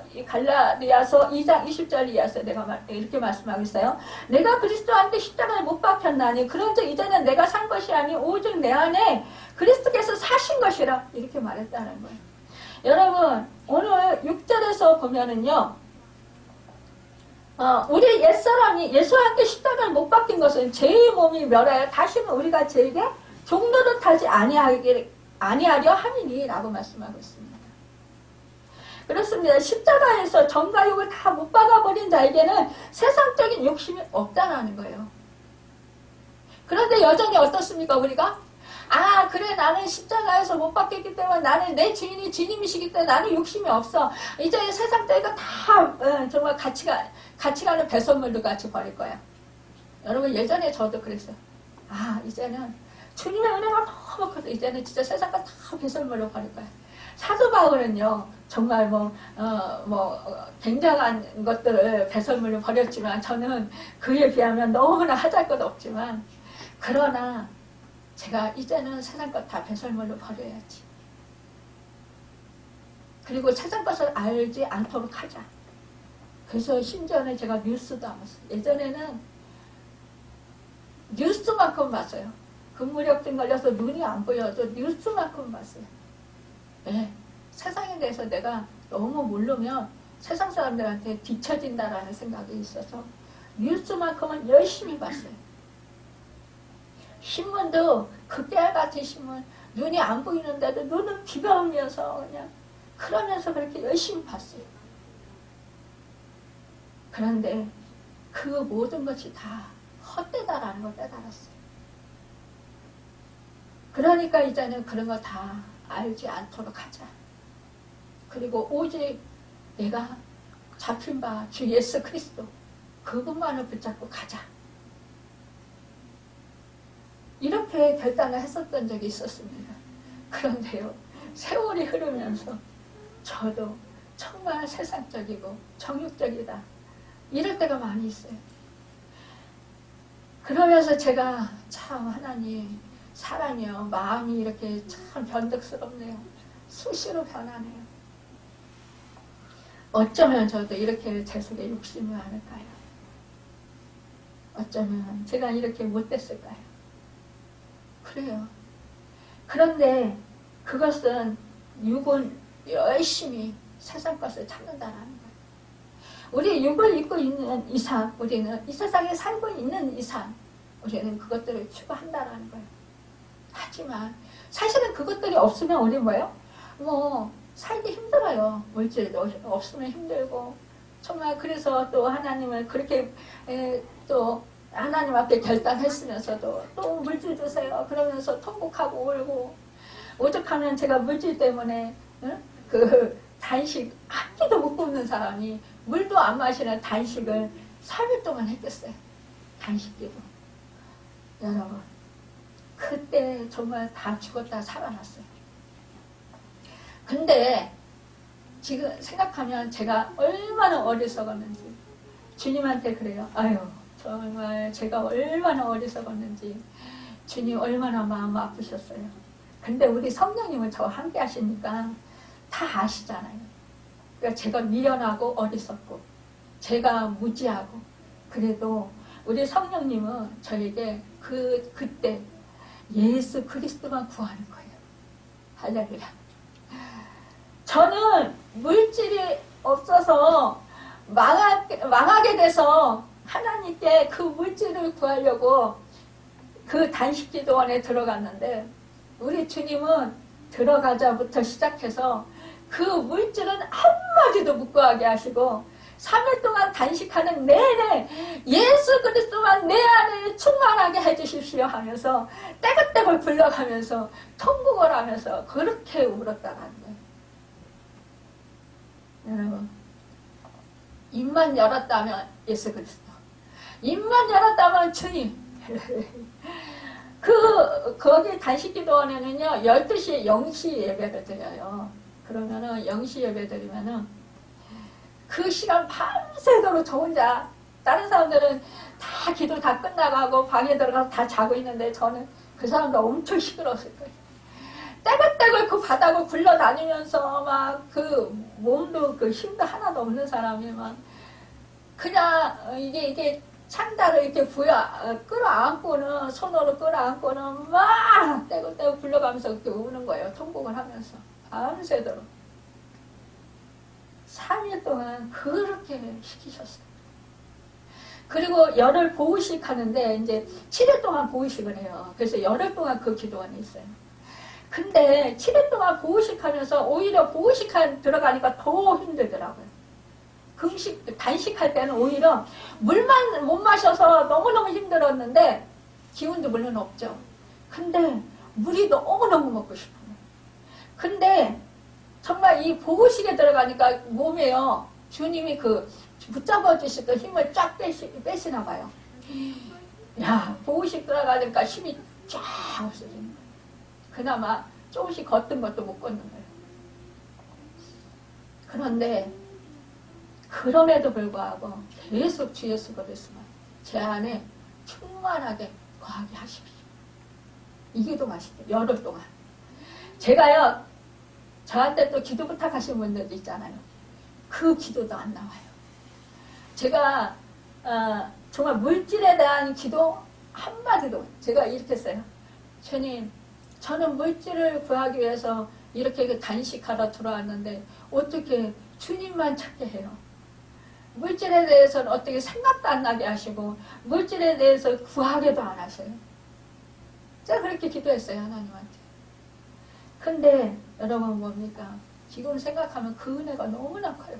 2장 20절 이하에서 이렇게 말씀하고 있어요. 내가 그리스도와 함께 십자가에 못 박혔나니 그런즉 이제는 내가 산 것이 아니 오직 내 안에 그리스도께서 사신 것이라 이렇게 말했다는 거예요. 여러분, 오늘 6절에서 보면은요, 우리 옛사람이 예수와 함께 십자가에 못 박힌 것은 죄의 몸이 멸하여 다시는 우리가 죄에게 종노릇하지 아니하려 함이니 라고 말씀하고 있습니다. 그렇습니다. 십자가에서 정과 욕을 다 못 박아버린 자에게는 세상적인 욕심이 없다라는 거예요. 그런데 여전히 어떻습니까, 우리가? 아, 그래, 나는 십자가에서 못 박혔기 때문에 나는 내 주인이 주님이시기 때문에 나는 욕심이 없어. 이제 세상적인 거 다 정말 같이 가는 배설물도 같이 버릴 거야. 여러분, 예전에 저도 그랬어요. 아, 이제는 주님의 은혜가 너무 커서 이제는 진짜 세상 거 다 배설물로 버릴 거야. 사도 바울은요, 정말 굉장한 것들을 배설물로 버렸지만 저는 그에 비하면 너무나 하잘 것 없지만, 그러나 제가 이제는 세상 것 다 배설물로 버려야지. 그리고 세상 것을 알지 않도록 하자. 그래서 심지어는 제가 뉴스도 안 봤어요. 예전에는 뉴스만큼 봤어요. 근무력증 걸려서 눈이 안 보여도 뉴스만큼 봤어요. 네, 세상에 대해서 내가 너무 모르면 세상 사람들한테 뒤처진다라는 생각이 있어서 뉴스만큼은 열심히 봤어요. 신문도 극대화같은 신문, 눈이 안 보이는데도 눈을 비벼오면서 그냥 그러면서 그렇게 열심히 봤어요. 그런데 그 모든 것이 다 헛되다라는 걸 깨달았어요. 그러니까 이제는 그런 거 다 알지 않도록 하자. 그리고 오직 내가 잡힌 바 주 예수 그리스도 그것만을 붙잡고 가자. 이렇게 결단을 했었던 적이 있었습니다. 그런데요, 세월이 흐르면서 저도 정말 세상적이고 정욕적이다. 이럴 때가 많이 있어요. 그러면서 제가 참 하나님 사랑해요. 마음이 이렇게 참 변덕스럽네요. 수시로 변하네요. 어쩌면 저도 이렇게 제 속에 욕심이 많을까요? 어쩌면 제가 이렇게 못됐을까요? 그래요. 그런데 그것은 육은 열심히 세상 것을 찾는다는 거예요. 우리 육을 입고 있는 이상, 우리는 이 세상에 살고 있는 이상 우리는 그것들을 추구한다는 거예요. 하지만 사실은 그것들이 없으면 우리 뭐예요? 살기 힘들어요. 물질도 없으면 힘들고 정말 그래서 또 하나님을 그렇게 또 하나님 앞에 결단했으면서도 또 물질 주세요. 그러면서 통곡하고 울고 오죽하면 제가 물질 때문에 그 단식 한 끼도 못 굶는 사람이 물도 안 마시는 단식을 3일 동안 했겠어요. 단식기도. 여러분, 그때 정말 다 죽었다 살아났어요. 근데 지금 생각하면 제가 얼마나 어리석었는지 주님한테 그래요. 아유, 정말 제가 얼마나 어리석었는지 주님 얼마나 마음 아프셨어요. 근데 우리 성령님은 저와 함께 하시니까 다 아시잖아요. 그러니까 제가 미련하고 어리석고 제가 무지하고 그래도 우리 성령님은 저에게 그때 예수 그리스도만 구하는 거예요. 할렐루야. 저는 물질이 없어서 망하게 돼서 하나님께 그 물질을 구하려고 그 단식기도원에 들어갔는데 우리 주님은 들어가자부터 시작해서 그 물질은 한마디도 못 구하게 하시고 3일 동안 단식하는 내내 예수 그리스도만 내 안에 충만하게 해주십시오 하면서 떼굴떼굴 불러가면서 통곡을 하면서 그렇게 울었다는 거예요. 여러분, 입만 열었다면 예수 그리스도, 입만 열었다면 주님. 거기 단식기도원에는요 12시에 영시 예배를 드려요. 그러면은 영시 예배 드리면은 그 시간 밤새도록 저 혼자, 다른 사람들은 다 기도 다 끝나가고 방에 들어가서 다 자고 있는데 저는 그 사람도 엄청 시끄러웠을 거예요. 떼글떼글 그 바닥을 굴러다니면서 막 그 몸도 그 힘도 하나도 없는 사람이 막 그냥 이게 창자를 이렇게 끌어안고는, 손으로 끌어안고는 막 떼굴떼굴 굴러가면서 그렇게 우는 거예요. 통곡을 하면서 밤새도록 3일 동안 그렇게 시키셨어요. 그리고 열흘 보호식 하는데 이제 7일 동안 보호식을 해요. 그래서 열흘 동안 그 기도원이 있어요. 근데 7일 동안 보호식 하면서 오히려 보호식 들어가니까 더 힘들더라고요. 단식할 때는 오히려 물만 못 마셔서 너무너무 힘들었는데 기운도 물론 없죠. 근데 물이 너무너무 먹고 싶어요. 근데 정말 이 보호식에 들어가니까 몸에요, 주님이 그 붙잡아 주시던 힘을 쫙 빼시나 봐요. 야, 보호식 들어가니까 힘이 쫙 없어지는 거예요. 그나마 조금씩 걷던 것도 못 걷는 거예요. 그런데 그럼에도 불구하고 계속 주 예수 그리스도만 제 안에 충만하게 거하게 하십시오. 이게 더 맛있대요. 열흘 동안. 제가요, 저한테 또 기도 부탁하신 분들도 있잖아요. 그 기도도 안 나와요. 제가 정말 물질에 대한 기도 한마디도, 제가 이렇게 했어요. 주님, 저는 물질을 구하기 위해서 이렇게 단식하러 들어왔는데 어떻게 주님만 찾게 해요? 물질에 대해서는 어떻게 생각도 안 나게 하시고 물질에 대해서 구하게도 안 하셔요. 제가 그렇게 기도했어요, 하나님한테. 근데 여러분 뭡니까? 지금 생각하면 그 은혜가 너무나 커요.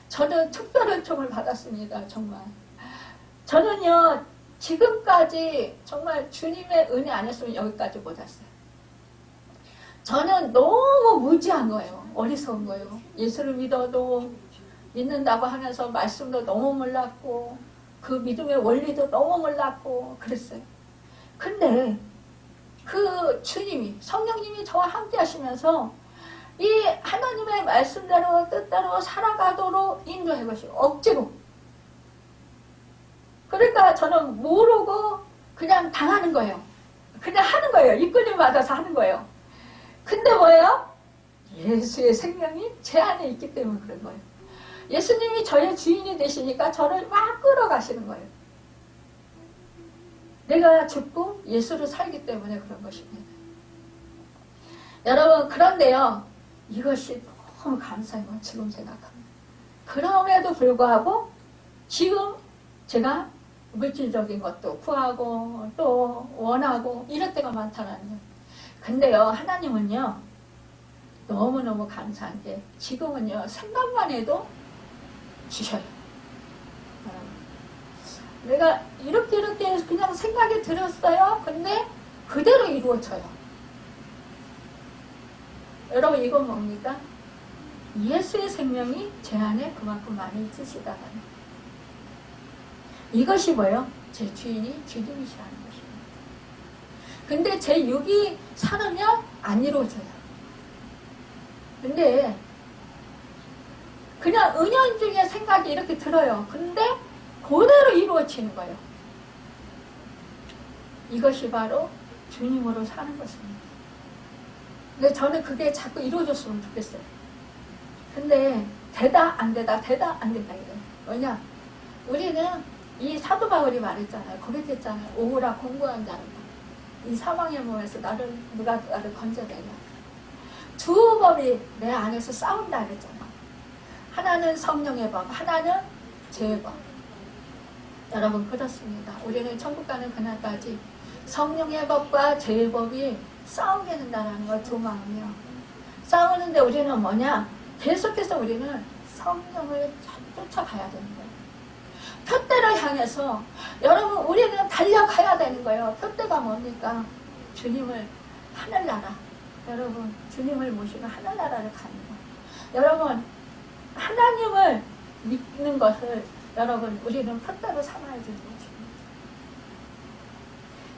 저는 특별한 총을 받았습니다. 정말. 저는요, 지금까지 정말 주님의 은혜 안 했으면 여기까지 못 왔어요. 저는 너무 무지한 거예요. 어리석은 거예요. 예수를 믿어도 믿는다고 하면서 말씀도 너무 몰랐고 그 믿음의 원리도 너무 몰랐고 그랬어요. 근데 그 주님이, 성령님이 저와 함께 하시면서 이 하나님의 말씀대로 뜻대로 살아가도록 인도해 가시고 억지로. 그러니까 저는 모르고 그냥 당하는 거예요. 그냥 하는 거예요. 이끌림 받아서 하는 거예요. 근데 뭐예요? 예수의 생명이 제 안에 있기 때문에 그런 거예요. 예수님이 저의 주인이 되시니까 저를 막 끌어가시는 거예요. 내가 죽고 예수를 살기 때문에 그런 것입니다. 여러분, 그런데요, 이것이 너무 감사해요. 지금 생각하면. 그럼에도 불구하고 지금 제가 물질적인 것도 구하고 또 원하고 이럴 때가 많다는 거예요. 근데요, 하나님은요, 너무너무 감사한 게 지금은요, 생각만 해도 주셔요. 내가 이렇게 그냥 생각이 들었어요. 근데 그대로 이루어져요. 여러분, 이건 뭡니까? 예수의 생명이 제 안에 그만큼 많이 있으시다는 이것이 뭐예요? 제 주인이 주님이시라는 것입니다. 근데 제 육이 살으면 안 이루어져요. 근데 그냥 은연중에 생각이 이렇게 들어요. 근데 그대로 이루어지는 거예요. 이것이 바로 주님으로 사는 것입니다. 근데 저는 그게 자꾸 이루어졌으면 좋겠어요. 근데 되다 안 되다 이래요. 왜냐? 우리는 이 사도 바울이 말했잖아요. 고백했잖아요. 오라 공고한 자는 이 사망의 몸에서 누가 나를 건져내냐. 두 법이 내 안에서 싸운다 그랬잖아요. 하나는 성령의 법, 하나는 죄의 법. 여러분, 그렇습니다. 우리는 천국 가는 그날까지 성령의 법과 죄의 법이 싸우게 된다는 걸 두 마음이요. 싸우는데 우리는 뭐냐? 계속해서 우리는 성령을 쫓아가야 되는 거예요. 표대를 향해서 여러분, 우리는 달려가야 되는 거예요. 표대가 뭡니까? 주님을 하늘나라, 여러분 주님을 모시고 하늘나라를 가는 거예요. 여러분 하나님을 믿는 것을 여러분 우리는 표대로 삼아야 되는 거죠.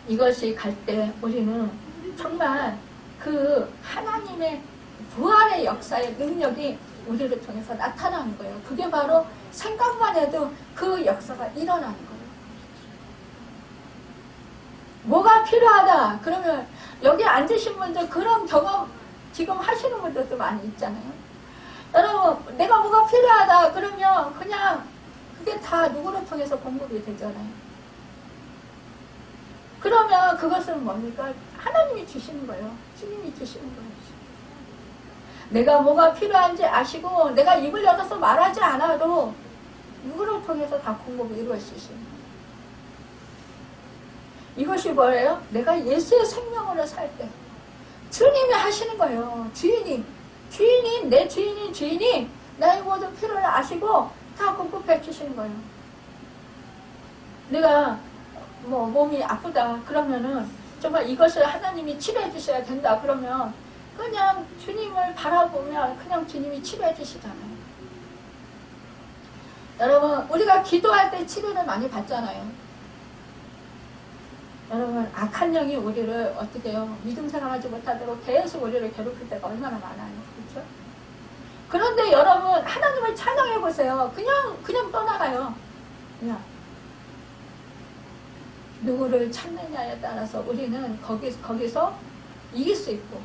이것이 갈 때 우리는 정말 그 하나님의 부활의 역사의 능력이 우리를 통해서 나타나는 거예요. 그게 바로 생각만 해도 그 역사가 일어나는 거예요. 뭐가 필요하다 그러면 여기 앉으신 분들 그런 경험 지금 하시는 분들도 많이 있잖아요. 여러분 내가 뭐가 필요하다 그러면 그냥 그게 다 누구를 통해서 공급이 되잖아요. 그러면 그것은 뭡니까? 하나님이 주시는 거예요. 주님이 주시는 거예요. 내가 뭐가 필요한지 아시고 내가 입을 열어서 말하지 않아도 누구를 통해서 다 공급이 이루어지시는 거예요. 이것이 뭐예요? 내가 예수의 생명으로 살 때 주님이 하시는 거예요. 주인이 내 주인이 나의 모든 필요를 아시고 다 공급해 주시는 거예요. 내가 뭐 몸이 아프다 그러면은 정말 이것을 하나님이 치료해 주셔야 된다 그러면 그냥 주님을 바라보면 그냥 주님이 치료해 주시잖아요. 여러분 우리가 기도할 때 치료를 많이 받잖아요. 여러분 악한 영이 우리를 어떻게 해요? 믿음 생활하지 못하도록 계속 우리를 괴롭힐 때가 얼마나 많아요. 그렇죠? 그런데 여러분 하나님을 찬양해 보세요. 그냥 떠나가요. 그냥 누구를 찾느냐에 따라서 우리는 거기서 이길 수 있고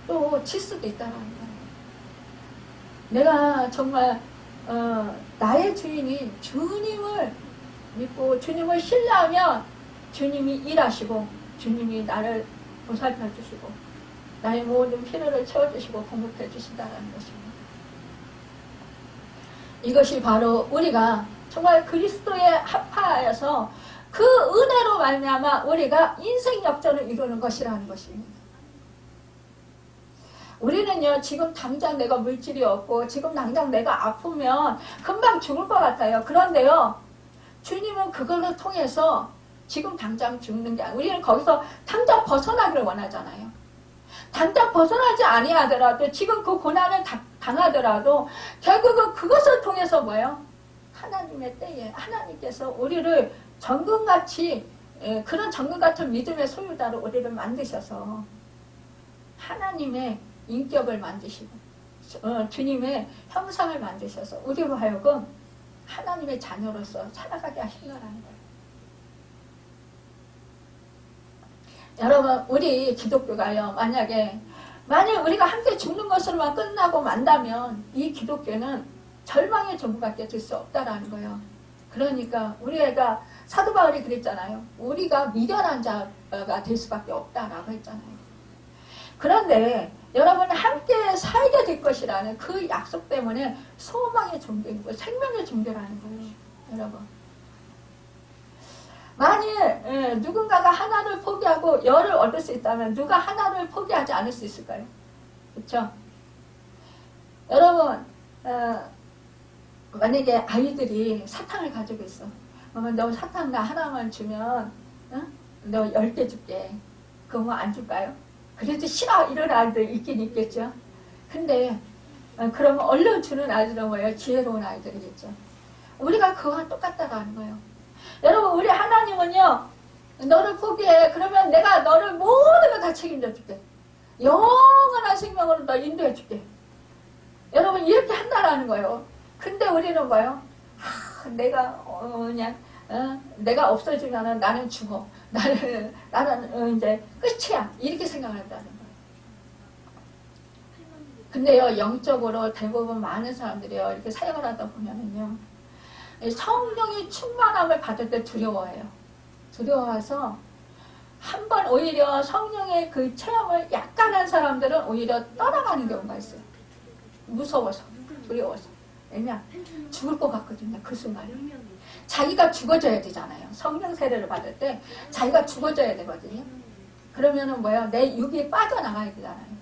또 질 수도 있다는 거예요. 내가 정말 나의 주인인 주님을 믿고 주님을 신뢰하면 주님이 일하시고 주님이 나를 보살펴 주시고 나의 모든 필요를 채워주시고 공급해 주신다는 것입니다. 이것이 바로 우리가 정말 그리스도에 합하여서 그 은혜로 말미암아 우리가 인생 역전을 이루는 것이라는 것입니다. 우리는요 지금 당장 내가 물질이 없고 지금 당장 내가 아프면 금방 죽을 것 같아요. 그런데요 주님은 그걸로 통해서 지금 당장 죽는 게 아니라 우리는 거기서 당장 벗어나기를 원하잖아요. 당장 벗어나지 아니하더라도 지금 그 고난을 당하더라도 결국은 그것을 통해서 뭐예요? 하나님의 때에 하나님께서 우리를 정금같이 그런 정금같은 믿음의 소유자로 우리를 만드셔서 하나님의 인격을 만드시고 주님의 형상을 만드셔서 우리로 하여금 하나님의 자녀로서 살아가게 하신다는 거예요. 여러분 우리 기독교가요 만약 우리가 함께 죽는 것으로만 끝나고 만다면 이 기독교는 절망의 종부밖에 될 수 없다라는 거예요. 그러니까 우리가 사도 바울이 그랬잖아요. 우리가 미련한 자가 될 수밖에 없다라고 했잖아요. 그런데 여러분 함께 살게 될 것이라는 그 약속 때문에 소망의 종교인 거예요. 생명의 종교라는 거예요. 여러분 만일 누군가가 하나를 포기하고 열을 얻을 수 있다면 누가 하나를 포기하지 않을 수 있을까요? 그렇죠? 여러분 만약에 아이들이 사탕을 가지고 있어. 너 사탕 나 하나만 주면 너 10개 줄게. 그거 뭐 안 줄까요? 그래도 싫어 이런 아이들 있긴 있겠죠. 근데 그러면 얼른 주는 아이들은 뭐예요? 지혜로운 아이들이겠죠. 우리가 그거와 똑같다라는 거예요. 여러분 우리 하나님은요 너를 포기해. 그러면 내가 너를 모든 걸 다 책임져 줄게. 영원한 생명으로 너 인도해 줄게. 여러분 이렇게 한다라는 거예요. 근데 우리는 뭐예요? 내가 그냥 내가 없어지면은 나는 죽어. 나는 이제 끝이야. 이렇게 생각을 한다는 거예요. 근데요 영적으로 대부분 많은 사람들이요 이렇게 사역을 하다 보면은요 성령의 충만함을 받을 때 두려워해요. 두려워해서 한번 오히려 성령의 그 체험을 약간 한 사람들은 오히려 떠나가는 경우가 있어요. 무서워서, 두려워서. 왜냐? 죽을 것 같거든요. 그 순간에. 자기가 죽어져야 되잖아요. 성령 세례를 받을 때 자기가 죽어져야 되거든요. 그러면은 뭐야? 내 육이 빠져나가야 되잖아요.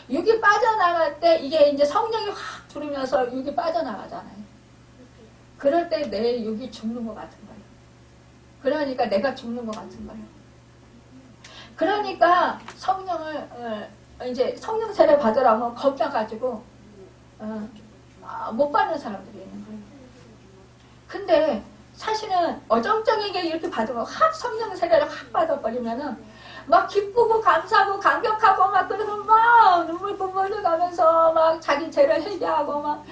육이 빠져나갈 때 이게 이제 성령이 확 들으면서 육이 빠져나가잖아요. 그럴 때 내 육이 죽는 것 같은 거예요. 그러니까 내가 죽는 것 같은 거예요. 그러니까 성령을 이제 성령 세례 받으라면 겁나가지고 못 받는 사람들이 있는 거예요. 근데 사실은 어정쩡하게 이렇게 받으면 확 성령 세례를 확 받아버리면은 막 기쁘고 감사하고 감격하고 막 그러고 막 눈물 가면서 막 자기 죄를 회개하고 막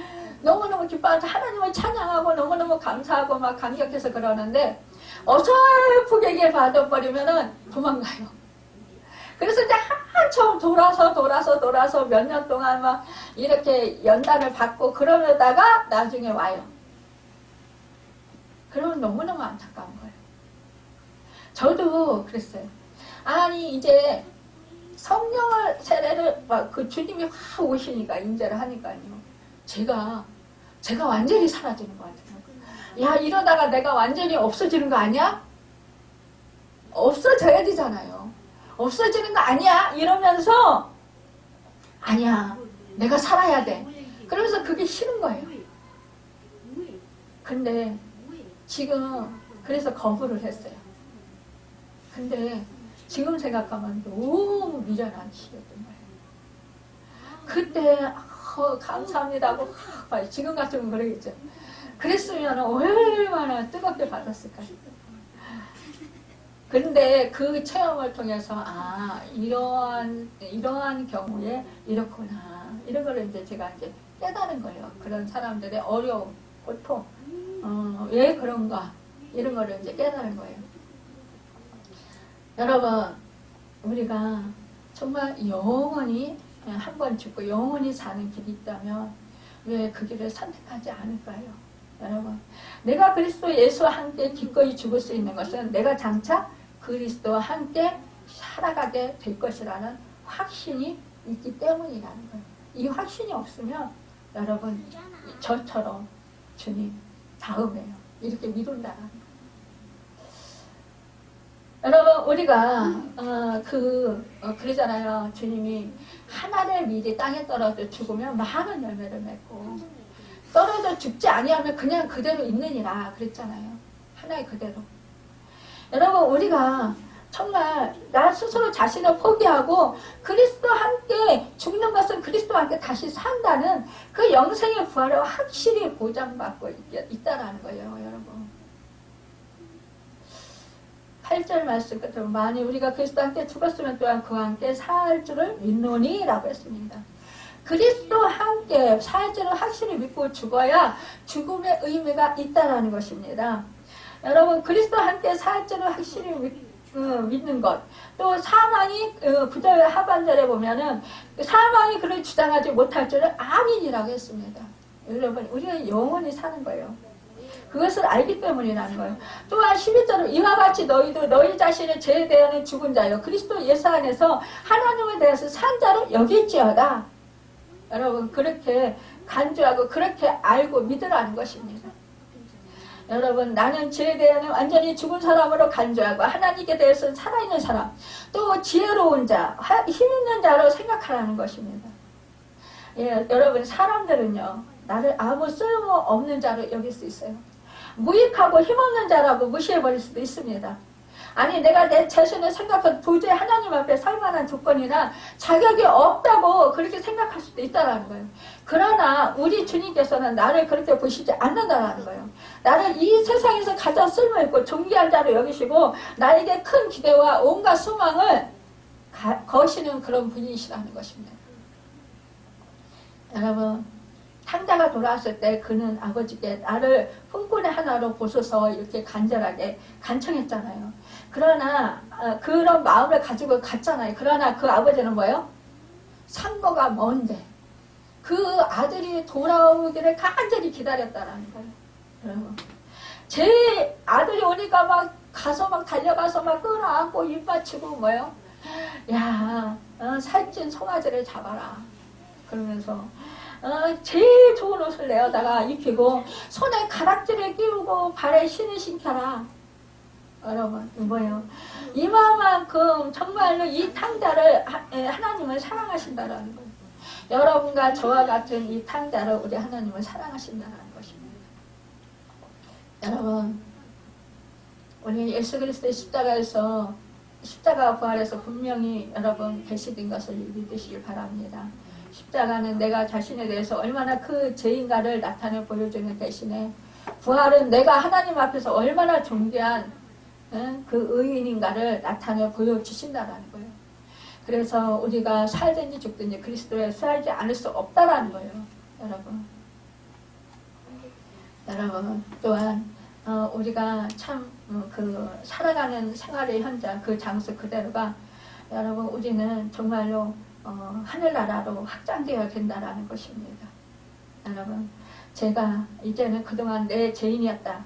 너무너무 기뻐하면서 하나님을 찬양하고 너무너무 감사하고 막 감격해서 그러는데 어설프게 받아버리면은 도망가요. 그래서 이제 한참 돌아서 몇 년 동안 막 이렇게 연단을 받고 그러다가 나중에 와요. 그러면 너무너무 안타까운 거예요. 저도 그랬어요. 아니 이제 성령을 세례를 그 주님이 확 오시니까 임재를 하니까요. 제가 완전히 사라지는 것 같아요. 야 이러다가 내가 완전히 없어지는 거 아니야? 없어져야 되잖아요. 없어지는 거 아니야? 이러면서 아니야 내가 살아야 돼. 그러면서 그게 싫은 거예요. 근데 지금 그래서 거부를 했어요. 근데 지금 생각하면 너무 미련한 시기였던 거예요. 그때 감사합니다 하고 지금 같으면 그러겠죠. 그랬으면 얼마나 뜨겁게 받았을까요. 근데 그 체험을 통해서 이러한 경우에 이렇구나 이런 걸 이제 제가 이제 깨달은 거예요. 그런 사람들의 어려움, 고통, 왜 그런가 이런 거를 이제 깨달은 거예요. 여러분 우리가 정말 영원히 한 번 죽고 영원히 사는 길이 있다면 왜 그 길을 선택하지 않을까요? 여러분 내가 그리스도 예수와 함께 기꺼이 죽을 수 있는 것은 내가 장차 그리스도와 함께 살아가게 될 것이라는 확신이 있기 때문이라는 거예요. 이 확신이 없으면 여러분 저처럼 주님 다음에요 이렇게 미룬다는 거예요. 여러분 우리가 그러잖아요. 주님이 하나를 미리 땅에 떨어져 죽으면 많은 열매를 맺고 떨어져 죽지 아니하면 그냥 그대로 있느니라 그랬잖아요. 하나의 그대로. 여러분 우리가 정말 나 스스로 자신을 포기하고 그리스도와 함께 죽는 것은 그리스도와 함께 다시 산다는 그 영생의 부활을 확실히 보장받고 있다는 거예요. 여러분 8절 말씀 끝으로 만일 우리가 그리스도와 함께 죽었으면 또한 그와 함께 살 줄을 믿노니 라고 했습니다. 그리스도와 함께 살 줄을 확실히 믿고 죽어야 죽음의 의미가 있다는 것입니다. 여러분 그리스도와 함께 살 줄을 확실히 믿는 것. 또 사망이 9절 하반절에 보면은 사망이 그를 주장하지 못할 줄을 아민이라고 했습니다. 여러분 우리는 영원히 사는 거예요. 그것을 알기 때문이라는 거예요. 또한 12절은 이와 같이 너희도 너희 자신의 죄에 대하여 죽은 자요 그리스도 예수 안에서 하나님에 대해서 산 자로 여길지어다. 여러분 그렇게 간주하고 그렇게 알고 믿으라는 것입니다. 여러분 나는 죄에 대하여 완전히 죽은 사람으로 간주하고 하나님께 대해서는 살아있는 사람 또 지혜로운 자, 힘있는 자로 생각하라는 것입니다. 예, 여러분 사람들은요 나를 아무 쓸모없는 자로 여길 수 있어요. 무익하고 힘없는 자라고 무시해버릴 수도 있습니다. 아니 내가 내 자신을 생각해도 도저히 하나님 앞에 설 만한 조건이나 자격이 없다고 그렇게 생각할 수도 있다는 거예요. 그러나 우리 주님께서는 나를 그렇게 보시지 않는다는 거예요. 나를 이 세상에서 가장 쓸모있고 존귀한 자로 여기시고 나에게 큰 기대와 온갖 소망을 거시는 그런 분이시라는 것입니다. 여러분 탕자가 돌아왔을 때 그는 아버지께 나를 품꾼의 하나로 보소서 이렇게 간절하게 간청했잖아요. 그러나 그런 마음을 가지고 갔잖아요. 그러나 그 아버지는 뭐예요? 상거가 먼데 그 아들이 돌아오기를 간절히 기다렸다는 거예요. 여러분 제 아들이 오니까 막 가서 막 달려가서 막 끌어안고 입 맞추고 뭐예요? 야 살찐 송아지를 잡아라 그러면서 제일 좋은 옷을 내어다가 입히고 손에 가락지를 끼우고 발에 신을 신겨라. 여러분 뭐예요? 이만큼 정말로 이 탕자를 하나님을 사랑하신다는 거예요. 여러분과 저와 같은 이 탕자를 우리 하나님을 사랑하신다는 것입니다. 여러분 우리 예수 그리스도의 십자가에서 십자가 부활에서 분명히 여러분 계시된 것을 믿으시길 바랍니다. 십자가는 내가 자신에 대해서 얼마나 그 죄인가를 나타내 보여주는 대신에 부활은 내가 하나님 앞에서 얼마나 존귀한 그 의인인가를 나타내 보여주신다라는 거예요. 그래서 우리가 살든지 죽든지 그리스도에 살지 않을 수 없다라는 거예요. 여러분 또한 우리가 참 그 살아가는 생활의 현장 그 장소 그대로가 여러분 우리는 정말로 하늘나라로 확장되어야 된다라는 것입니다. 여러분 제가 이제는 그동안 내 죄인이었다.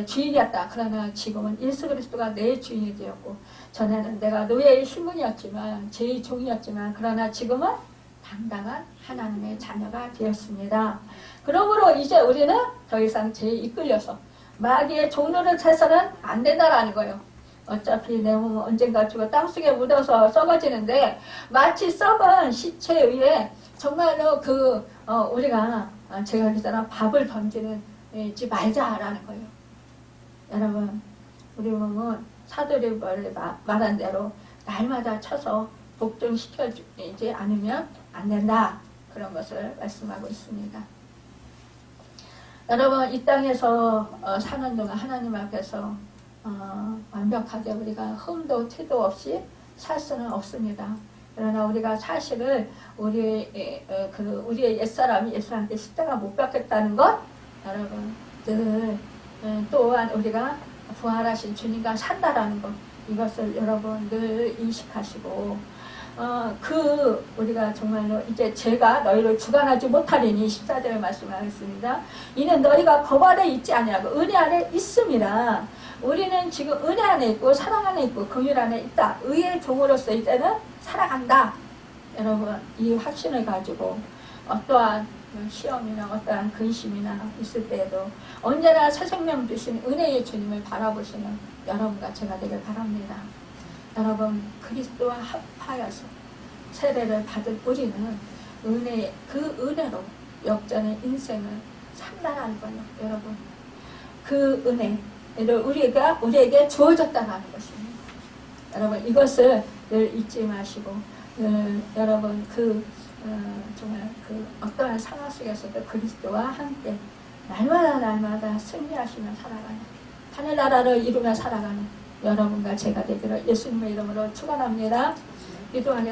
주인이었다. 그러나 지금은 예수 그리스도가 내 주인이 되었고 전에는 내가 노예의 신분이었지만 죄의 종이었지만 그러나 지금은 당당한 하나님의 자녀가 되었습니다. 그러므로 이제 우리는 더 이상 죄에 이끌려서 마귀의 종로를 해서는 안 된다라는 거예요. 어차피 내 몸은 언젠가 죽어 땅속에 묻어서 썩어지는데 마치 썩은 시체에 의해 정말로 우리가 제가 그랬잖아 밥을 던지지 말자라는 거예요. 여러분 우리 몸은 사도들이 말한 대로 날마다 쳐서 복종시켜주지 않으면 안 된다. 그런 것을 말씀하고 있습니다. 여러분 이 땅에서 사는 동안 하나님 앞에서 완벽하게 우리가 흠도 티도 없이 살 수는 없습니다. 그러나 우리가 사실을 우리의 옛사람이 예수한테 십자가 못 박혔다는 것 여러분 늘 또한 우리가 부활하신 주님과 산다라는 것 이것을 여러분 늘 인식하시고 우리가 정말로 이제 죄가 너희를 주관하지 못하리니 14절에 말씀하겠습니다. 이는 너희가 법 아래 있지 아니하고 은혜 안에 있음이라. 우리는 지금 은혜 안에 있고 사랑 안에 있고 긍휼 안에 있다. 의의 종으로서 이제는 살아간다. 여러분 이 확신을 가지고 어떠한 시험이나 어떠한 근심이나 있을 때에도 언제나 새 생명 주신 은혜의 주님을 바라보시는 여러분과 제가 되길 바랍니다. 여러분 그리스도와 합하여서 세례를 받은 우리는 그 은혜로 역전의 인생을 산다라는 거예요. 여러분 그 은혜를 우리에게 주어졌다라는 것입니다. 여러분 이것을 늘 잊지 마시고 여러분 정말 어떠한 상황 속에서도 그리스도와 함께 날마다 승리하시며 살아가는 하늘나라를 이루며 살아가는 여러분과 제가 되기를 예수님의 이름으로 축원합니다. 기도하겠습니다.